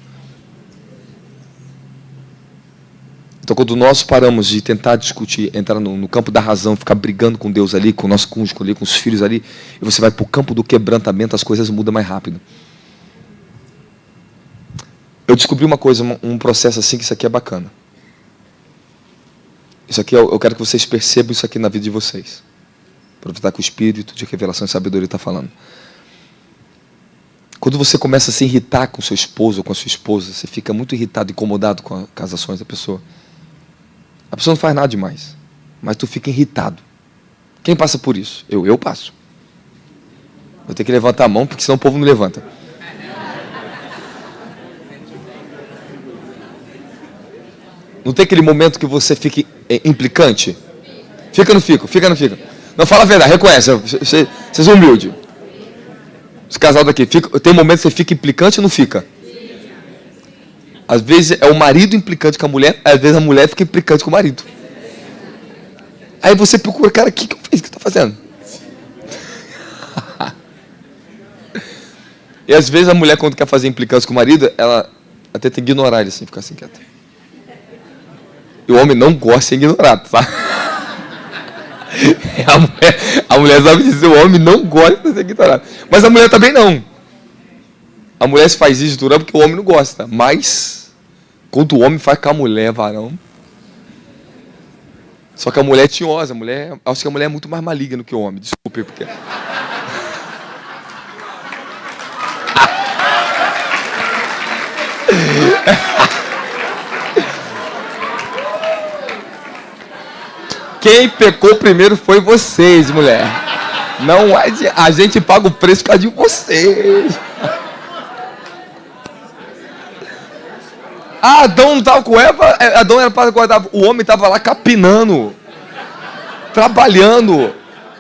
Então quando nós paramos de tentar discutir, entrar no campo da razão, ficar brigando com Deus ali, com o nosso cônjuge ali, com os filhos ali, e você vai para o campo do quebrantamento, as coisas mudam mais rápido. Eu descobri uma coisa, um processo assim, que isso aqui é bacana. Isso aqui, eu quero que vocês percebam isso aqui na vida de vocês. Aproveitar que o Espírito de revelação e sabedoria está falando. Quando você começa a se irritar com seu esposo ou com a sua esposa, você fica muito irritado, incomodado com as ações da pessoa. A pessoa não faz nada demais, mas tu fica irritado. Quem passa por isso? Eu passo. Eu tenho que levantar a mão, porque senão o povo não levanta. Não tem aquele momento que você fica implicante? Fica ou não fica? Fica ou não fica? Não, fala a verdade, reconhece. Vocês são humildes. Os casados aqui, tem um momento que você fica implicante ou não fica? Às vezes é o marido implicante com a mulher, às vezes a mulher fica implicante com o marido. Aí você procura, cara, o que eu fiz? O que eu estou fazendo? E às vezes a mulher, quando quer fazer implicância com o marido, ela tenta ignorar ele assim, ficar assim quieta. E o homem não gosta de ser ignorado, tá? A mulher sabe dizer, o homem não gosta de ser ignorado. Mas a mulher também não. A mulher se faz isso durante porque o homem não gosta. Mas, quando o homem faz com a mulher, varão. Só que a mulher é tinhosa. Acho que a mulher é muito mais maligna do que o homem. Desculpe, porque... Quem pecou primeiro foi vocês, mulher. Não, a gente paga o preço por causa de vocês. Adão não estava com Eva, Adão era para guardar. O homem estava lá capinando, trabalhando.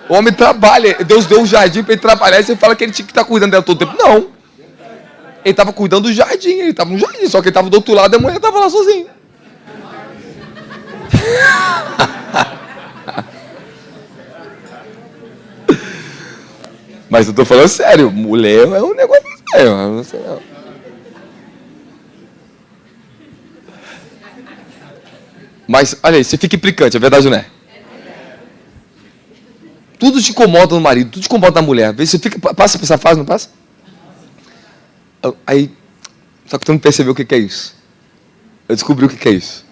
O homem trabalha. Deus deu um jardim para ele trabalhar. E você fala que ele tinha que estar cuidando dela todo o tempo. Não. Ele estava cuidando do jardim. Ele estava no jardim. Só que ele estava do outro lado e a mulher estava lá sozinha. Mas eu estou falando sério. Mulher é um negócio sério. Não sei não. Mas, olha aí, você fica implicante, é verdade ou não é? Tudo te incomoda no marido, tudo te incomoda na mulher. Às vezes você passa por essa fase, não passa? Aí, só que tu não percebeu o que é isso. Eu descobri o que é isso.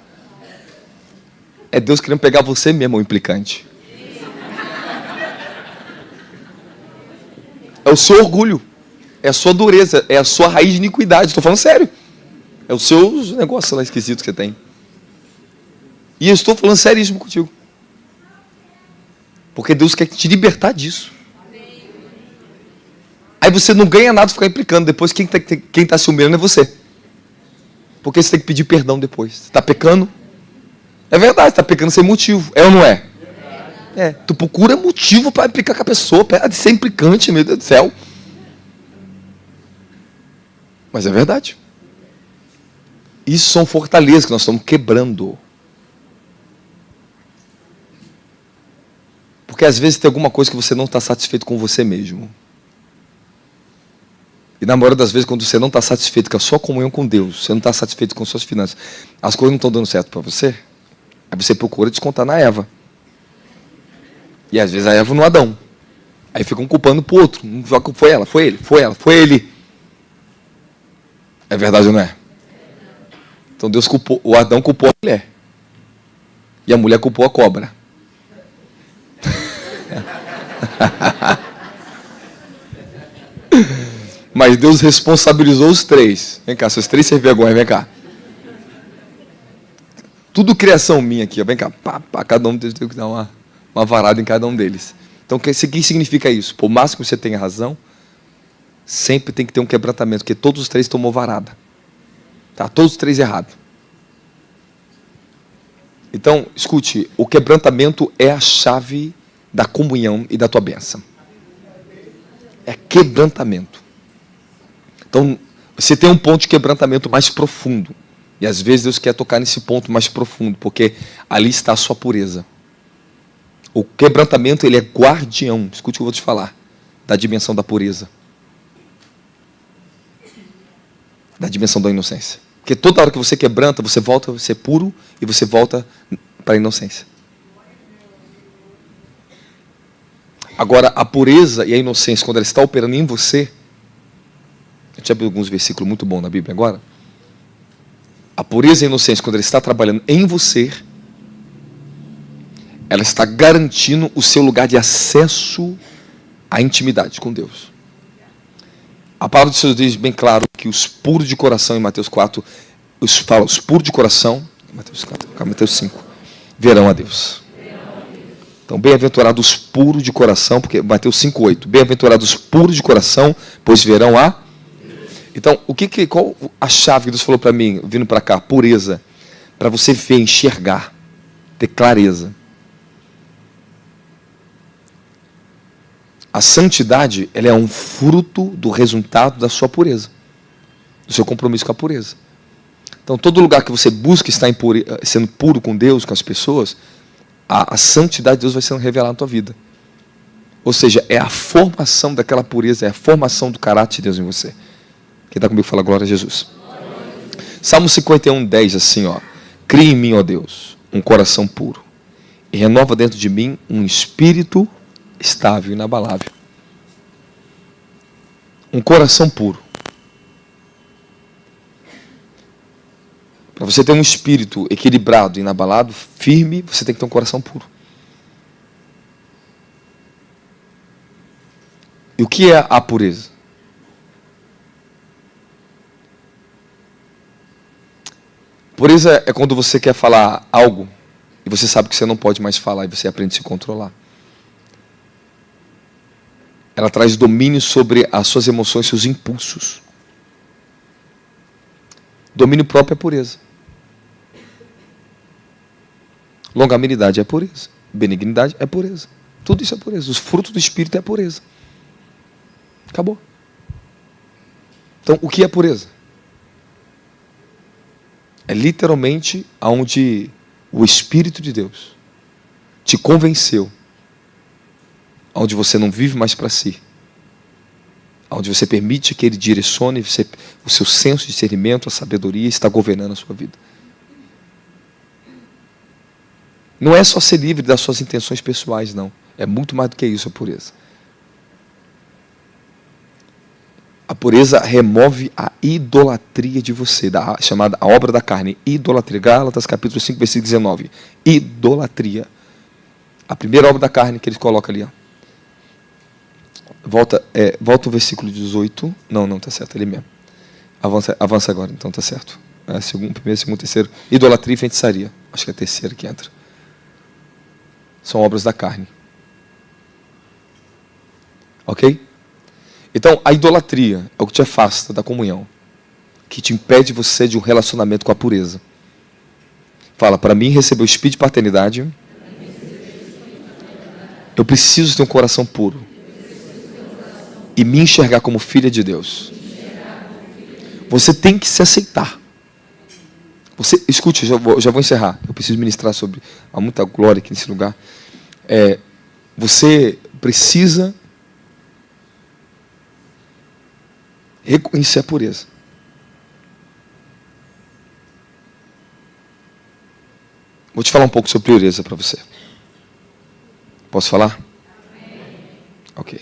É Deus querendo pegar você mesmo, o implicante. É o seu orgulho, é a sua dureza, é a sua raiz de iniquidade. Estou falando sério. É os seus negócios lá esquisitos que você tem. E eu estou falando seríssimo contigo. Porque Deus quer te libertar disso. Aí você não ganha nada ficar implicando. Depois quem está se humilhando é você. Porque você tem que pedir perdão depois. Você está pecando? É verdade, está pecando sem motivo. É ou não é? É. Tu procura motivo para implicar com a pessoa. Para de ser implicante, meu Deus do céu. Mas é verdade. Isso são fortalezas que nós estamos quebrando. Porque às vezes tem alguma coisa que você não está satisfeito com você mesmo. E na maioria das vezes, quando você não está satisfeito com a sua comunhão com Deus, você não está satisfeito com suas finanças, as coisas não estão dando certo para você, aí você procura descontar na Eva. E às vezes a Eva no Adão. Aí ficam culpando pro outro. Não foi ela, foi ele, foi ela, foi ele. É verdade ou não é? Então Deus culpou, o Adão culpou a mulher. E a mulher culpou a cobra. Mas Deus responsabilizou os três. Vem cá, seus três sem vergonha, vem cá. Tudo criação minha aqui, ó. Vem cá. Pá, cada um deles tem que dar uma varada em cada um deles. Então, o que significa isso? Por mais que você tenha razão, sempre tem que ter um quebrantamento, porque todos os três tomou varada. Tá? Todos os três errados. Então, escute, o quebrantamento é a chave da comunhão e da tua bênção. É quebrantamento. Então, você tem um ponto de quebrantamento mais profundo. E às vezes Deus quer tocar nesse ponto mais profundo, porque ali está a sua pureza. O quebrantamento, ele é guardião, escute o que eu vou te falar, da dimensão da pureza. Da dimensão da inocência. Porque toda hora que você quebranta, você volta a ser puro e você volta para a inocência. Agora, a pureza e a inocência, quando ela está operando em você, eu te abri alguns versículos muito bons na Bíblia agora. A pureza e a inocência, quando ela está trabalhando em você, ela está garantindo o seu lugar de acesso à intimidade com Deus. A palavra de Deus diz bem claro que os puros de coração, em Mateus 4, os puros de coração, Mateus 5, verão a Deus. Então, bem-aventurados os puros de coração, porque Mateus 5:8, bem-aventurados os puros de coração, pois verão a... Então, qual a chave que Deus falou para mim, vindo para cá? Pureza. Para você ver, enxergar, ter clareza. A santidade, ela é um fruto do resultado da sua pureza, do seu compromisso com a pureza. Então, todo lugar que você busca estar sendo puro com Deus, com as pessoas, a santidade de Deus vai sendo revelada na tua vida. Ou seja, é a formação daquela pureza, é a formação do caráter de Deus em você. Quem está comigo fala glória a Jesus. Salmo 51:10, assim, ó. Cria em mim, ó Deus, um coração puro, e renova dentro de mim um espírito estável e inabalável. Um coração puro. Para você ter um espírito equilibrado, inabalado, firme, você tem que ter um coração puro. E o que é a pureza? Pureza é quando você quer falar algo E você sabe que você não pode mais falar e você aprende a se controlar. Ela traz domínio sobre as suas emoções, seus impulsos. Domínio próprio é pureza. Longanimidade é pureza. Benignidade é pureza. Tudo isso é pureza. Os frutos do Espírito é pureza. Acabou. Então, o que é pureza? É literalmente onde o Espírito de Deus te convenceu, onde você não vive mais para si, onde você permite que Ele direcione o seu senso de discernimento, a sabedoria está governando a sua vida. Não é só ser livre das suas intenções pessoais, não. É muito mais do que isso a pureza. A pureza remove a idolatria de você, chamada a obra da carne. Idolatria. Gálatas capítulo 5, versículo 19. Idolatria. A primeira obra da carne que ele coloca ali. Ó. Volta o versículo 18. Não, está certo, ele mesmo. Avança agora, então está certo. Primeiro, segundo, terceiro. Idolatria e feitiçaria. Acho que é a terceira que entra. São obras da carne. Ok? Então, a idolatria é o que te afasta da comunhão, que te impede você de um relacionamento com a pureza. Fala, para mim receber o espírito de paternidade, eu preciso ter um coração puro e me enxergar como filha de Deus. Você tem que se aceitar. Escute, já vou encerrar. Eu preciso ministrar sobre. Há muita glória aqui nesse lugar. Você precisa reconhecer a pureza. Vou te falar um pouco sobre pureza para você. Posso falar? Ok.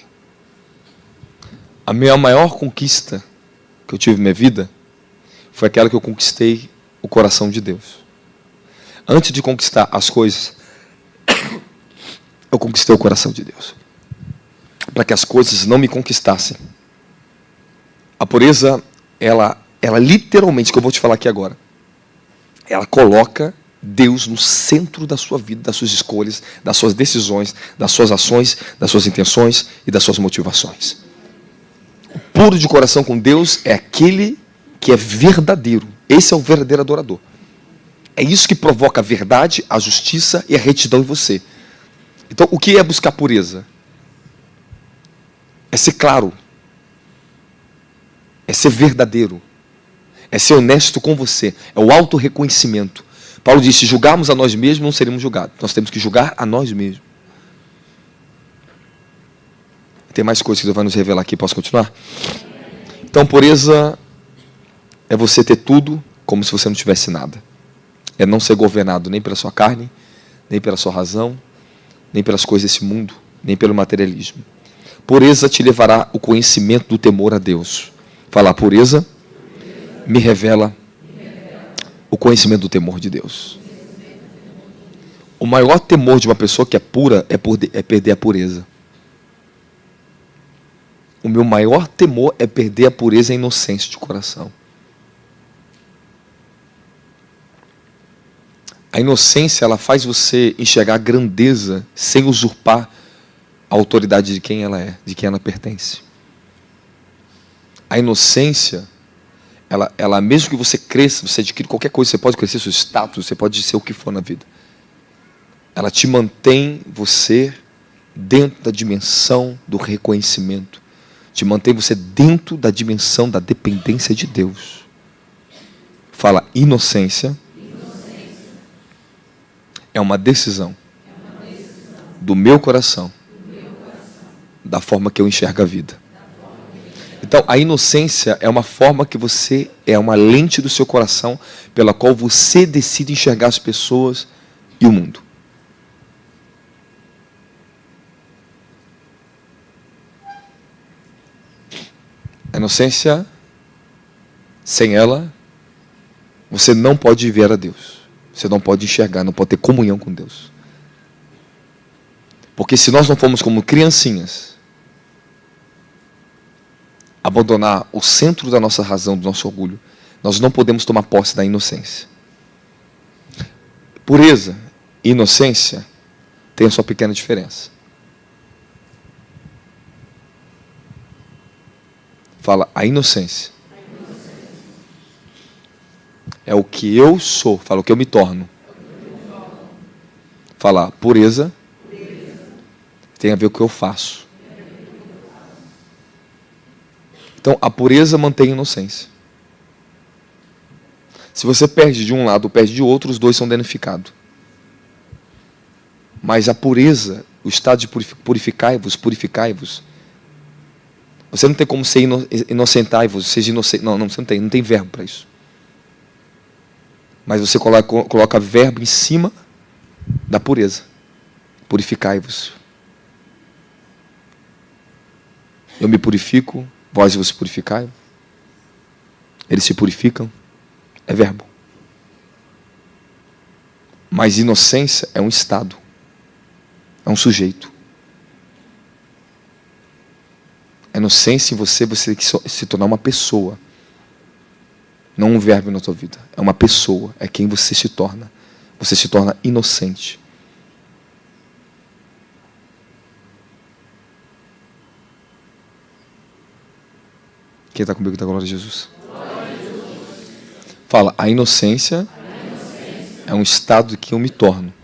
A minha maior conquista que eu tive na minha vida foi aquela que eu conquistei o coração de Deus. Antes de conquistar as coisas, eu conquistei o coração de Deus. Para que as coisas não me conquistassem. A pureza, ela literalmente, que eu vou te falar aqui agora, ela coloca Deus no centro da sua vida, das suas escolhas, das suas decisões, das suas ações, das suas intenções e das suas motivações. O puro de coração com Deus é aquele que é verdadeiro. Esse é o verdadeiro adorador. É isso que provoca a verdade, a justiça e a retidão em você. Então, o que é buscar pureza? É ser claro. É ser verdadeiro. É ser honesto com você. É o autorreconhecimento. Paulo disse, se julgarmos a nós mesmos, não seremos julgados. Nós temos que julgar a nós mesmos. Tem mais coisas que Deus vai nos revelar aqui. Posso continuar? Então, pureza é você ter tudo como se você não tivesse nada. É não ser governado nem pela sua carne, nem pela sua razão, nem pelas coisas desse mundo, nem pelo materialismo. Pureza te levará ao conhecimento do temor a Deus. Falar pureza me revela o conhecimento do temor de Deus. O maior temor de uma pessoa que é pura é perder a pureza. O meu maior temor é perder a pureza e a inocência de coração. A inocência, ela faz você enxergar a grandeza sem usurpar a autoridade de quem ela é, de quem ela pertence. A inocência, ela mesmo que você cresça, você adquire qualquer coisa, você pode crescer seu status, você pode ser o que for na vida. Ela te mantém você dentro da dimensão do reconhecimento. Te mantém você dentro da dimensão da dependência de Deus. Fala, inocência é uma decisão do meu coração, da forma que eu enxergo a vida. Então, a inocência é uma forma que você, é uma lente do seu coração pela qual você decide enxergar as pessoas e o mundo. A inocência, sem ela, você não pode ver a Deus. Você não pode enxergar, não pode ter comunhão com Deus. Porque se nós não formos como criancinhas, abandonar o centro da nossa razão, do nosso orgulho, nós não podemos tomar posse da inocência. Pureza inocência tem a sua pequena diferença. Fala, a inocência é o que eu sou. Fala, o que eu me torno. Fala, a pureza tem a ver com o que eu faço. Então, a pureza mantém a inocência. Se você perde de um lado ou perde de outro, os dois são danificados. Mas a pureza, o estado de purificai-vos, purificai-vos. Você não tem como ser inocentai-vos, seja inocente. Não, você não tem verbo para isso. Mas você coloca verbo em cima da pureza. Purificai-vos. Eu me purifico, vós vos purificai. Eles se purificam. É verbo. Mas inocência é um estado. É um sujeito. A inocência em você tem que se tornar uma pessoa. Não um verbo na tua vida. É uma pessoa. É quem você se torna. Você se torna inocente. Quem está comigo está glória a Jesus. Fala, a inocência é um estado que eu me torno.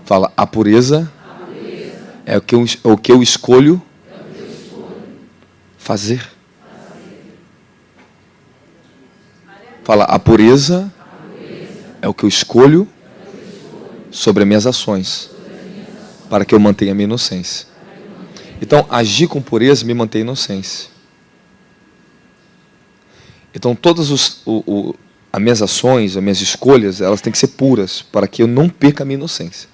Fala, a pureza é o que eu escolho fazer. Fala, a pureza é o que eu escolho sobre as minhas ações, para que eu mantenha a minha inocência. Então, agir com pureza me mantém inocência. Então, todas as minhas ações, as minhas escolhas, elas têm que ser puras, para que eu não perca a minha inocência.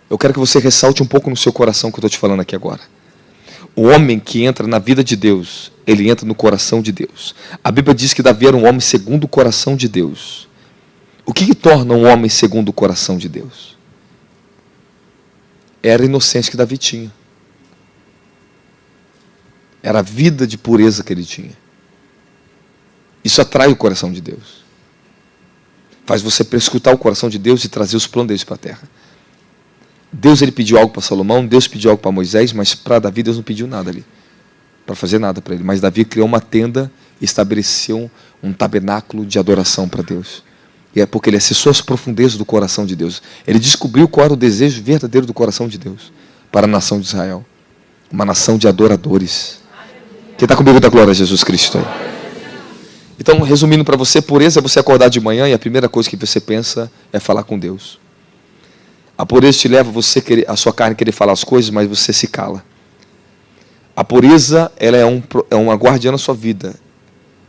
Eu quero que você ressalte um pouco no seu coração o que eu estou te falando aqui agora. O homem que entra na vida de Deus, ele entra no coração de Deus. A Bíblia diz que Davi era um homem segundo o coração de Deus. O que torna um homem segundo o coração de Deus? Era a inocência que Davi tinha. Era a vida de pureza que ele tinha. Isso atrai o coração de Deus. Faz você prescrutar o coração de Deus e trazer os planos deles para a terra. Deus ele pediu algo para Salomão, Deus pediu algo para Moisés, mas para Davi Deus não pediu nada ali. Para fazer nada para ele. Mas Davi criou uma tenda e estabeleceu um tabernáculo de adoração para Deus. E é porque ele acessou as profundezas do coração de Deus. Ele descobriu qual era o desejo verdadeiro do coração de Deus para a nação de Israel. Uma nação de adoradores. Quem está comigo da glória a Jesus Cristo aí? Então, resumindo para você, pureza é você acordar de manhã e a primeira coisa que você pensa é falar com Deus. A pureza te leva a sua carne a querer falar as coisas, mas você se cala. A pureza ela é uma guardiã na sua vida,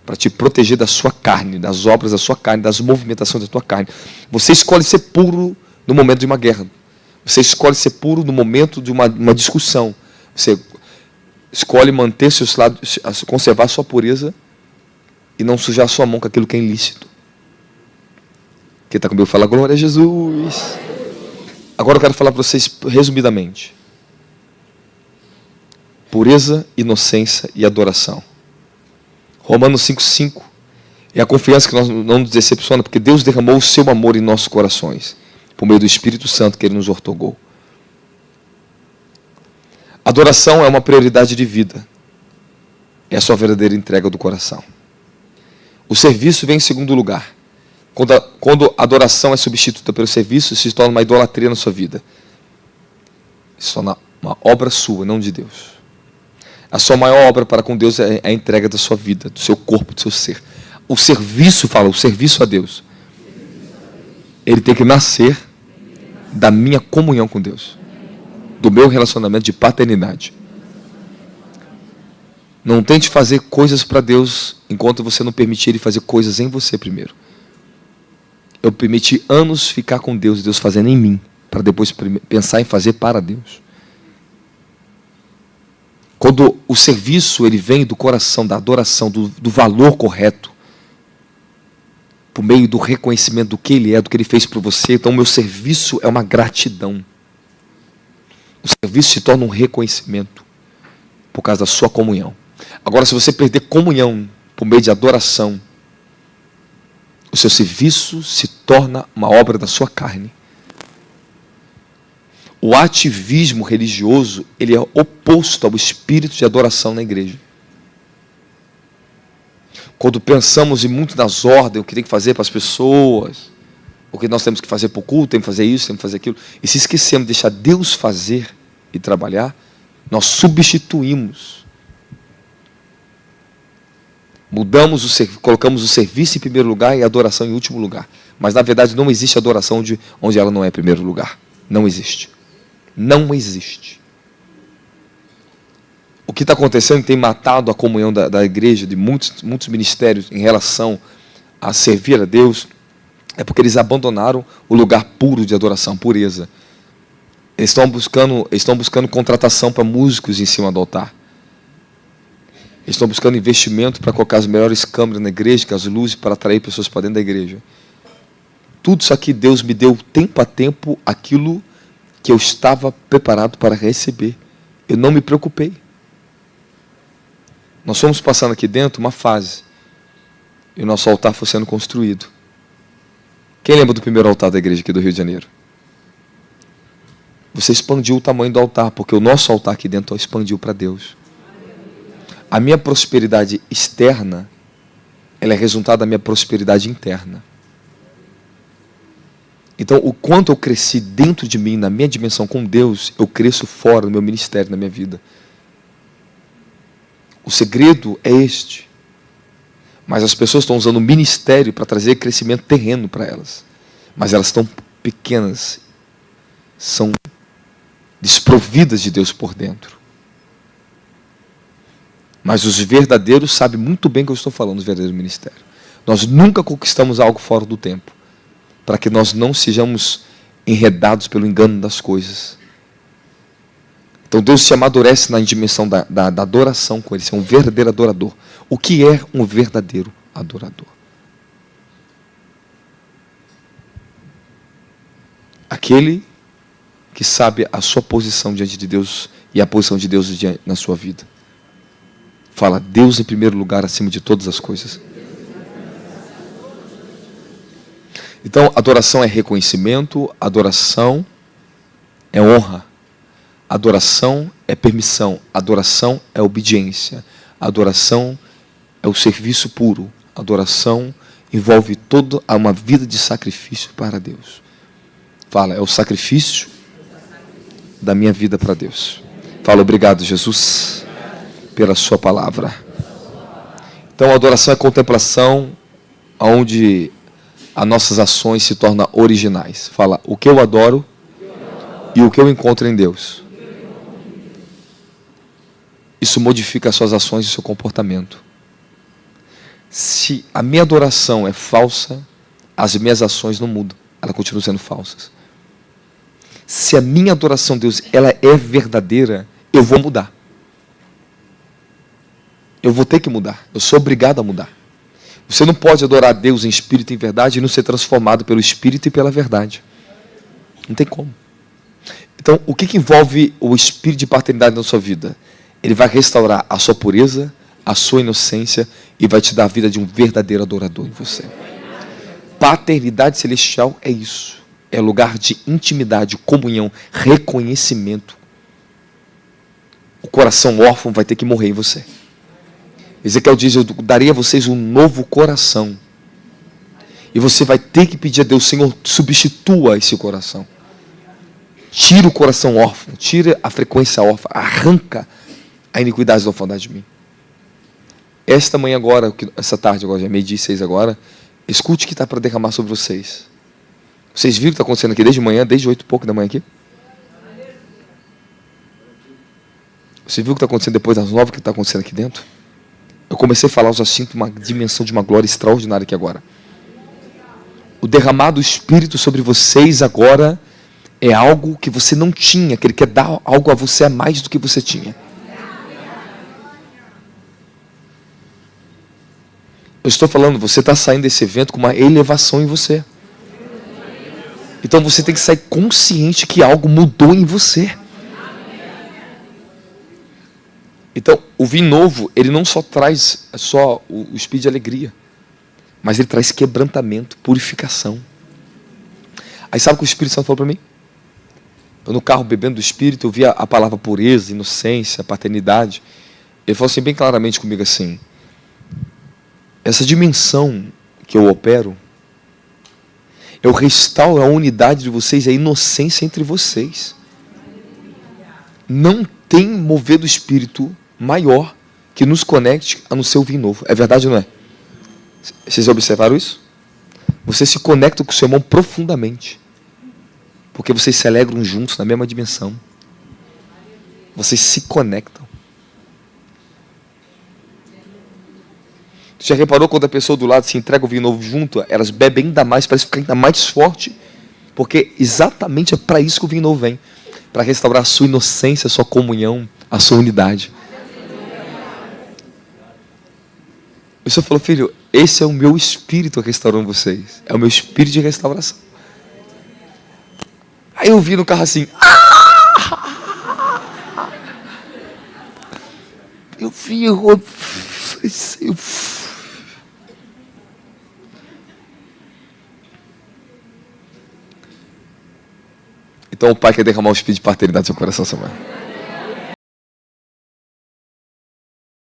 para te proteger da sua carne, das obras da sua carne, das movimentações da tua carne. Você escolhe ser puro no momento de uma guerra. Você escolhe ser puro no momento de uma discussão. Você escolhe manter seus lados, conservar sua pureza e não sujar sua mão com aquilo que é ilícito. Quem está comigo fala glória a Jesus. Agora eu quero falar para vocês resumidamente. Pureza, inocência e adoração. Romanos 5,5 é a confiança que nós não nos decepciona, porque Deus derramou o seu amor em nossos corações, por meio do Espírito Santo que Ele nos ortogou. Adoração é uma prioridade de vida. É a sua verdadeira entrega do coração. O serviço vem em segundo lugar. Quando a adoração é substituída pelo serviço, se torna uma idolatria na sua vida. Se torna uma obra sua, não de Deus. A sua maior obra para com Deus é a entrega da sua vida, do seu corpo, do seu ser. O serviço, o serviço a Deus. Ele tem que nascer da minha comunhão com Deus. Do meu relacionamento de paternidade. Não tente fazer coisas para Deus enquanto você não permitir Ele fazer coisas em você primeiro. Eu permiti anos ficar com Deus e Deus fazendo em mim, para depois pensar em fazer para Deus. Quando o serviço ele vem do coração, da adoração, do valor correto, por meio do reconhecimento do que Ele é, do que Ele fez por você, então o meu serviço é uma gratidão. O serviço se torna um reconhecimento por causa da sua comunhão. Agora, se você perder comunhão por meio de adoração, O seu serviço se torna uma obra da sua carne. O ativismo religioso, ele é oposto ao espírito de adoração na igreja. Quando pensamos em muito nas ordens, o que tem que fazer para as pessoas, o que nós temos que fazer para o culto, temos que fazer isso, temos que fazer aquilo, e se esquecemos de deixar Deus fazer e trabalhar, nós substituímos. Colocamos o serviço em primeiro lugar e a adoração em último lugar. Mas, na verdade, não existe adoração onde ela não é em primeiro lugar. Não existe. Não existe. O que está acontecendo tem matado a comunhão da igreja, de muitos ministérios, em relação a servir a Deus, é porque eles abandonaram o lugar puro de adoração, pureza. Eles estão buscando contratação para músicos em cima do altar. Eles estão buscando investimento para colocar as melhores câmeras na igreja, com as luzes, para atrair pessoas para dentro da igreja. Tudo isso aqui Deus me deu tempo a tempo aquilo que eu estava preparado para receber. Eu não me preocupei. Nós fomos passando aqui dentro uma fase. E o nosso altar foi sendo construído. Quem lembra do primeiro altar da igreja aqui do Rio de Janeiro? Você expandiu o tamanho do altar, porque o nosso altar aqui dentro expandiu para Deus. A minha prosperidade externa, ela é resultado da minha prosperidade interna. Então, o quanto eu cresci dentro de mim, na minha dimensão com Deus, eu cresço fora do meu ministério, na minha vida. O segredo é este. Mas as pessoas estão usando o ministério para trazer crescimento terreno para elas. Mas elas estão pequenas. São desprovidas de Deus por dentro. Mas os verdadeiros sabem muito bem que eu estou falando, os verdadeiros ministérios. Nós nunca conquistamos algo fora do tempo, para que nós não sejamos enredados pelo engano das coisas. Então Deus se amadurece na dimensão da adoração com Ele, ser um verdadeiro adorador. O que é um verdadeiro adorador? Aquele que sabe a sua posição diante de Deus e a posição de Deus na sua vida. Fala, Deus em primeiro lugar, acima de todas as coisas. Então, adoração é reconhecimento, adoração é honra, adoração é permissão, adoração é obediência, adoração é o serviço puro, adoração envolve toda uma vida de sacrifício para Deus. Fala, é o sacrifício da minha vida para Deus. Fala, obrigado, Jesus, pela sua palavra. Então, a adoração é contemplação, onde as nossas ações se tornam originais. Fala, o que eu adoro e o que eu encontro em Deus. Isso modifica as suas ações e o seu comportamento. Se a minha adoração é falsa, as minhas ações não mudam. Elas continuam sendo falsas. Se a minha adoração a Deus ela é verdadeira, eu vou mudar. Eu vou ter que mudar. Eu sou obrigado a mudar. Você não pode adorar a Deus em espírito e em verdade e não ser transformado pelo espírito e pela verdade. Não tem como. Então, o que envolve o espírito de paternidade na sua vida? Ele vai restaurar a sua pureza, a sua inocência e vai te dar a vida de um verdadeiro adorador em você. Paternidade celestial é isso. É lugar de intimidade, comunhão, reconhecimento. O coração órfão vai ter que morrer em você. Ezequiel diz, eu darei a vocês um novo coração. E você vai ter que pedir a Deus, Senhor, substitua esse coração. Tira o coração órfão, tira a frequência órfã, arranca a iniquidade da orfandade de mim. Esta manhã agora, essa tarde agora, já é 12:06 agora, escute o que está para derramar sobre vocês. Vocês viram o que está acontecendo aqui desde manhã, desde 8 e pouco da manhã aqui? Você viu o que está acontecendo depois das 9, o que está acontecendo aqui dentro? Eu comecei a falar, eu já sinto uma dimensão de uma glória extraordinária aqui agora. O derramado do Espírito sobre vocês agora é algo que você não tinha, que Ele quer dar algo a você a mais do que você tinha. Eu estou falando, você está saindo desse evento com uma elevação em você. Então você tem que sair consciente que algo mudou em você. Então, o vinho novo, ele não só traz o espírito de alegria. mas ele traz quebrantamento, purificação. Aí sabe o que o Espírito Santo falou para mim? Eu no carro bebendo do Espírito, eu vi a palavra pureza, inocência, paternidade. Ele falou assim, bem claramente comigo assim, essa dimensão que eu opero, eu restauro a unidade de vocês, a inocência entre vocês. Não tem mover do Espírito maior que nos conecte a não ser o vinho novo. É verdade ou não é? Vocês observaram isso? Você se conecta com o seu irmão profundamente. Porque vocês se alegram juntos na mesma dimensão. Vocês se conectam. Você já reparou quando a pessoa do lado se entrega o vinho novo junto? Elas bebem ainda mais, parece ficar ainda mais forte. Porque exatamente é para isso que o vinho novo vem. Para restaurar a sua inocência, a sua comunhão, a sua unidade. O Senhor falou, filho, esse é o meu espírito restaurando vocês. É o meu espírito de restauração. Aí eu vi no carro assim. Eu vi, Então o Pai quer derramar o espírito de paternidade no seu coração, Samuel.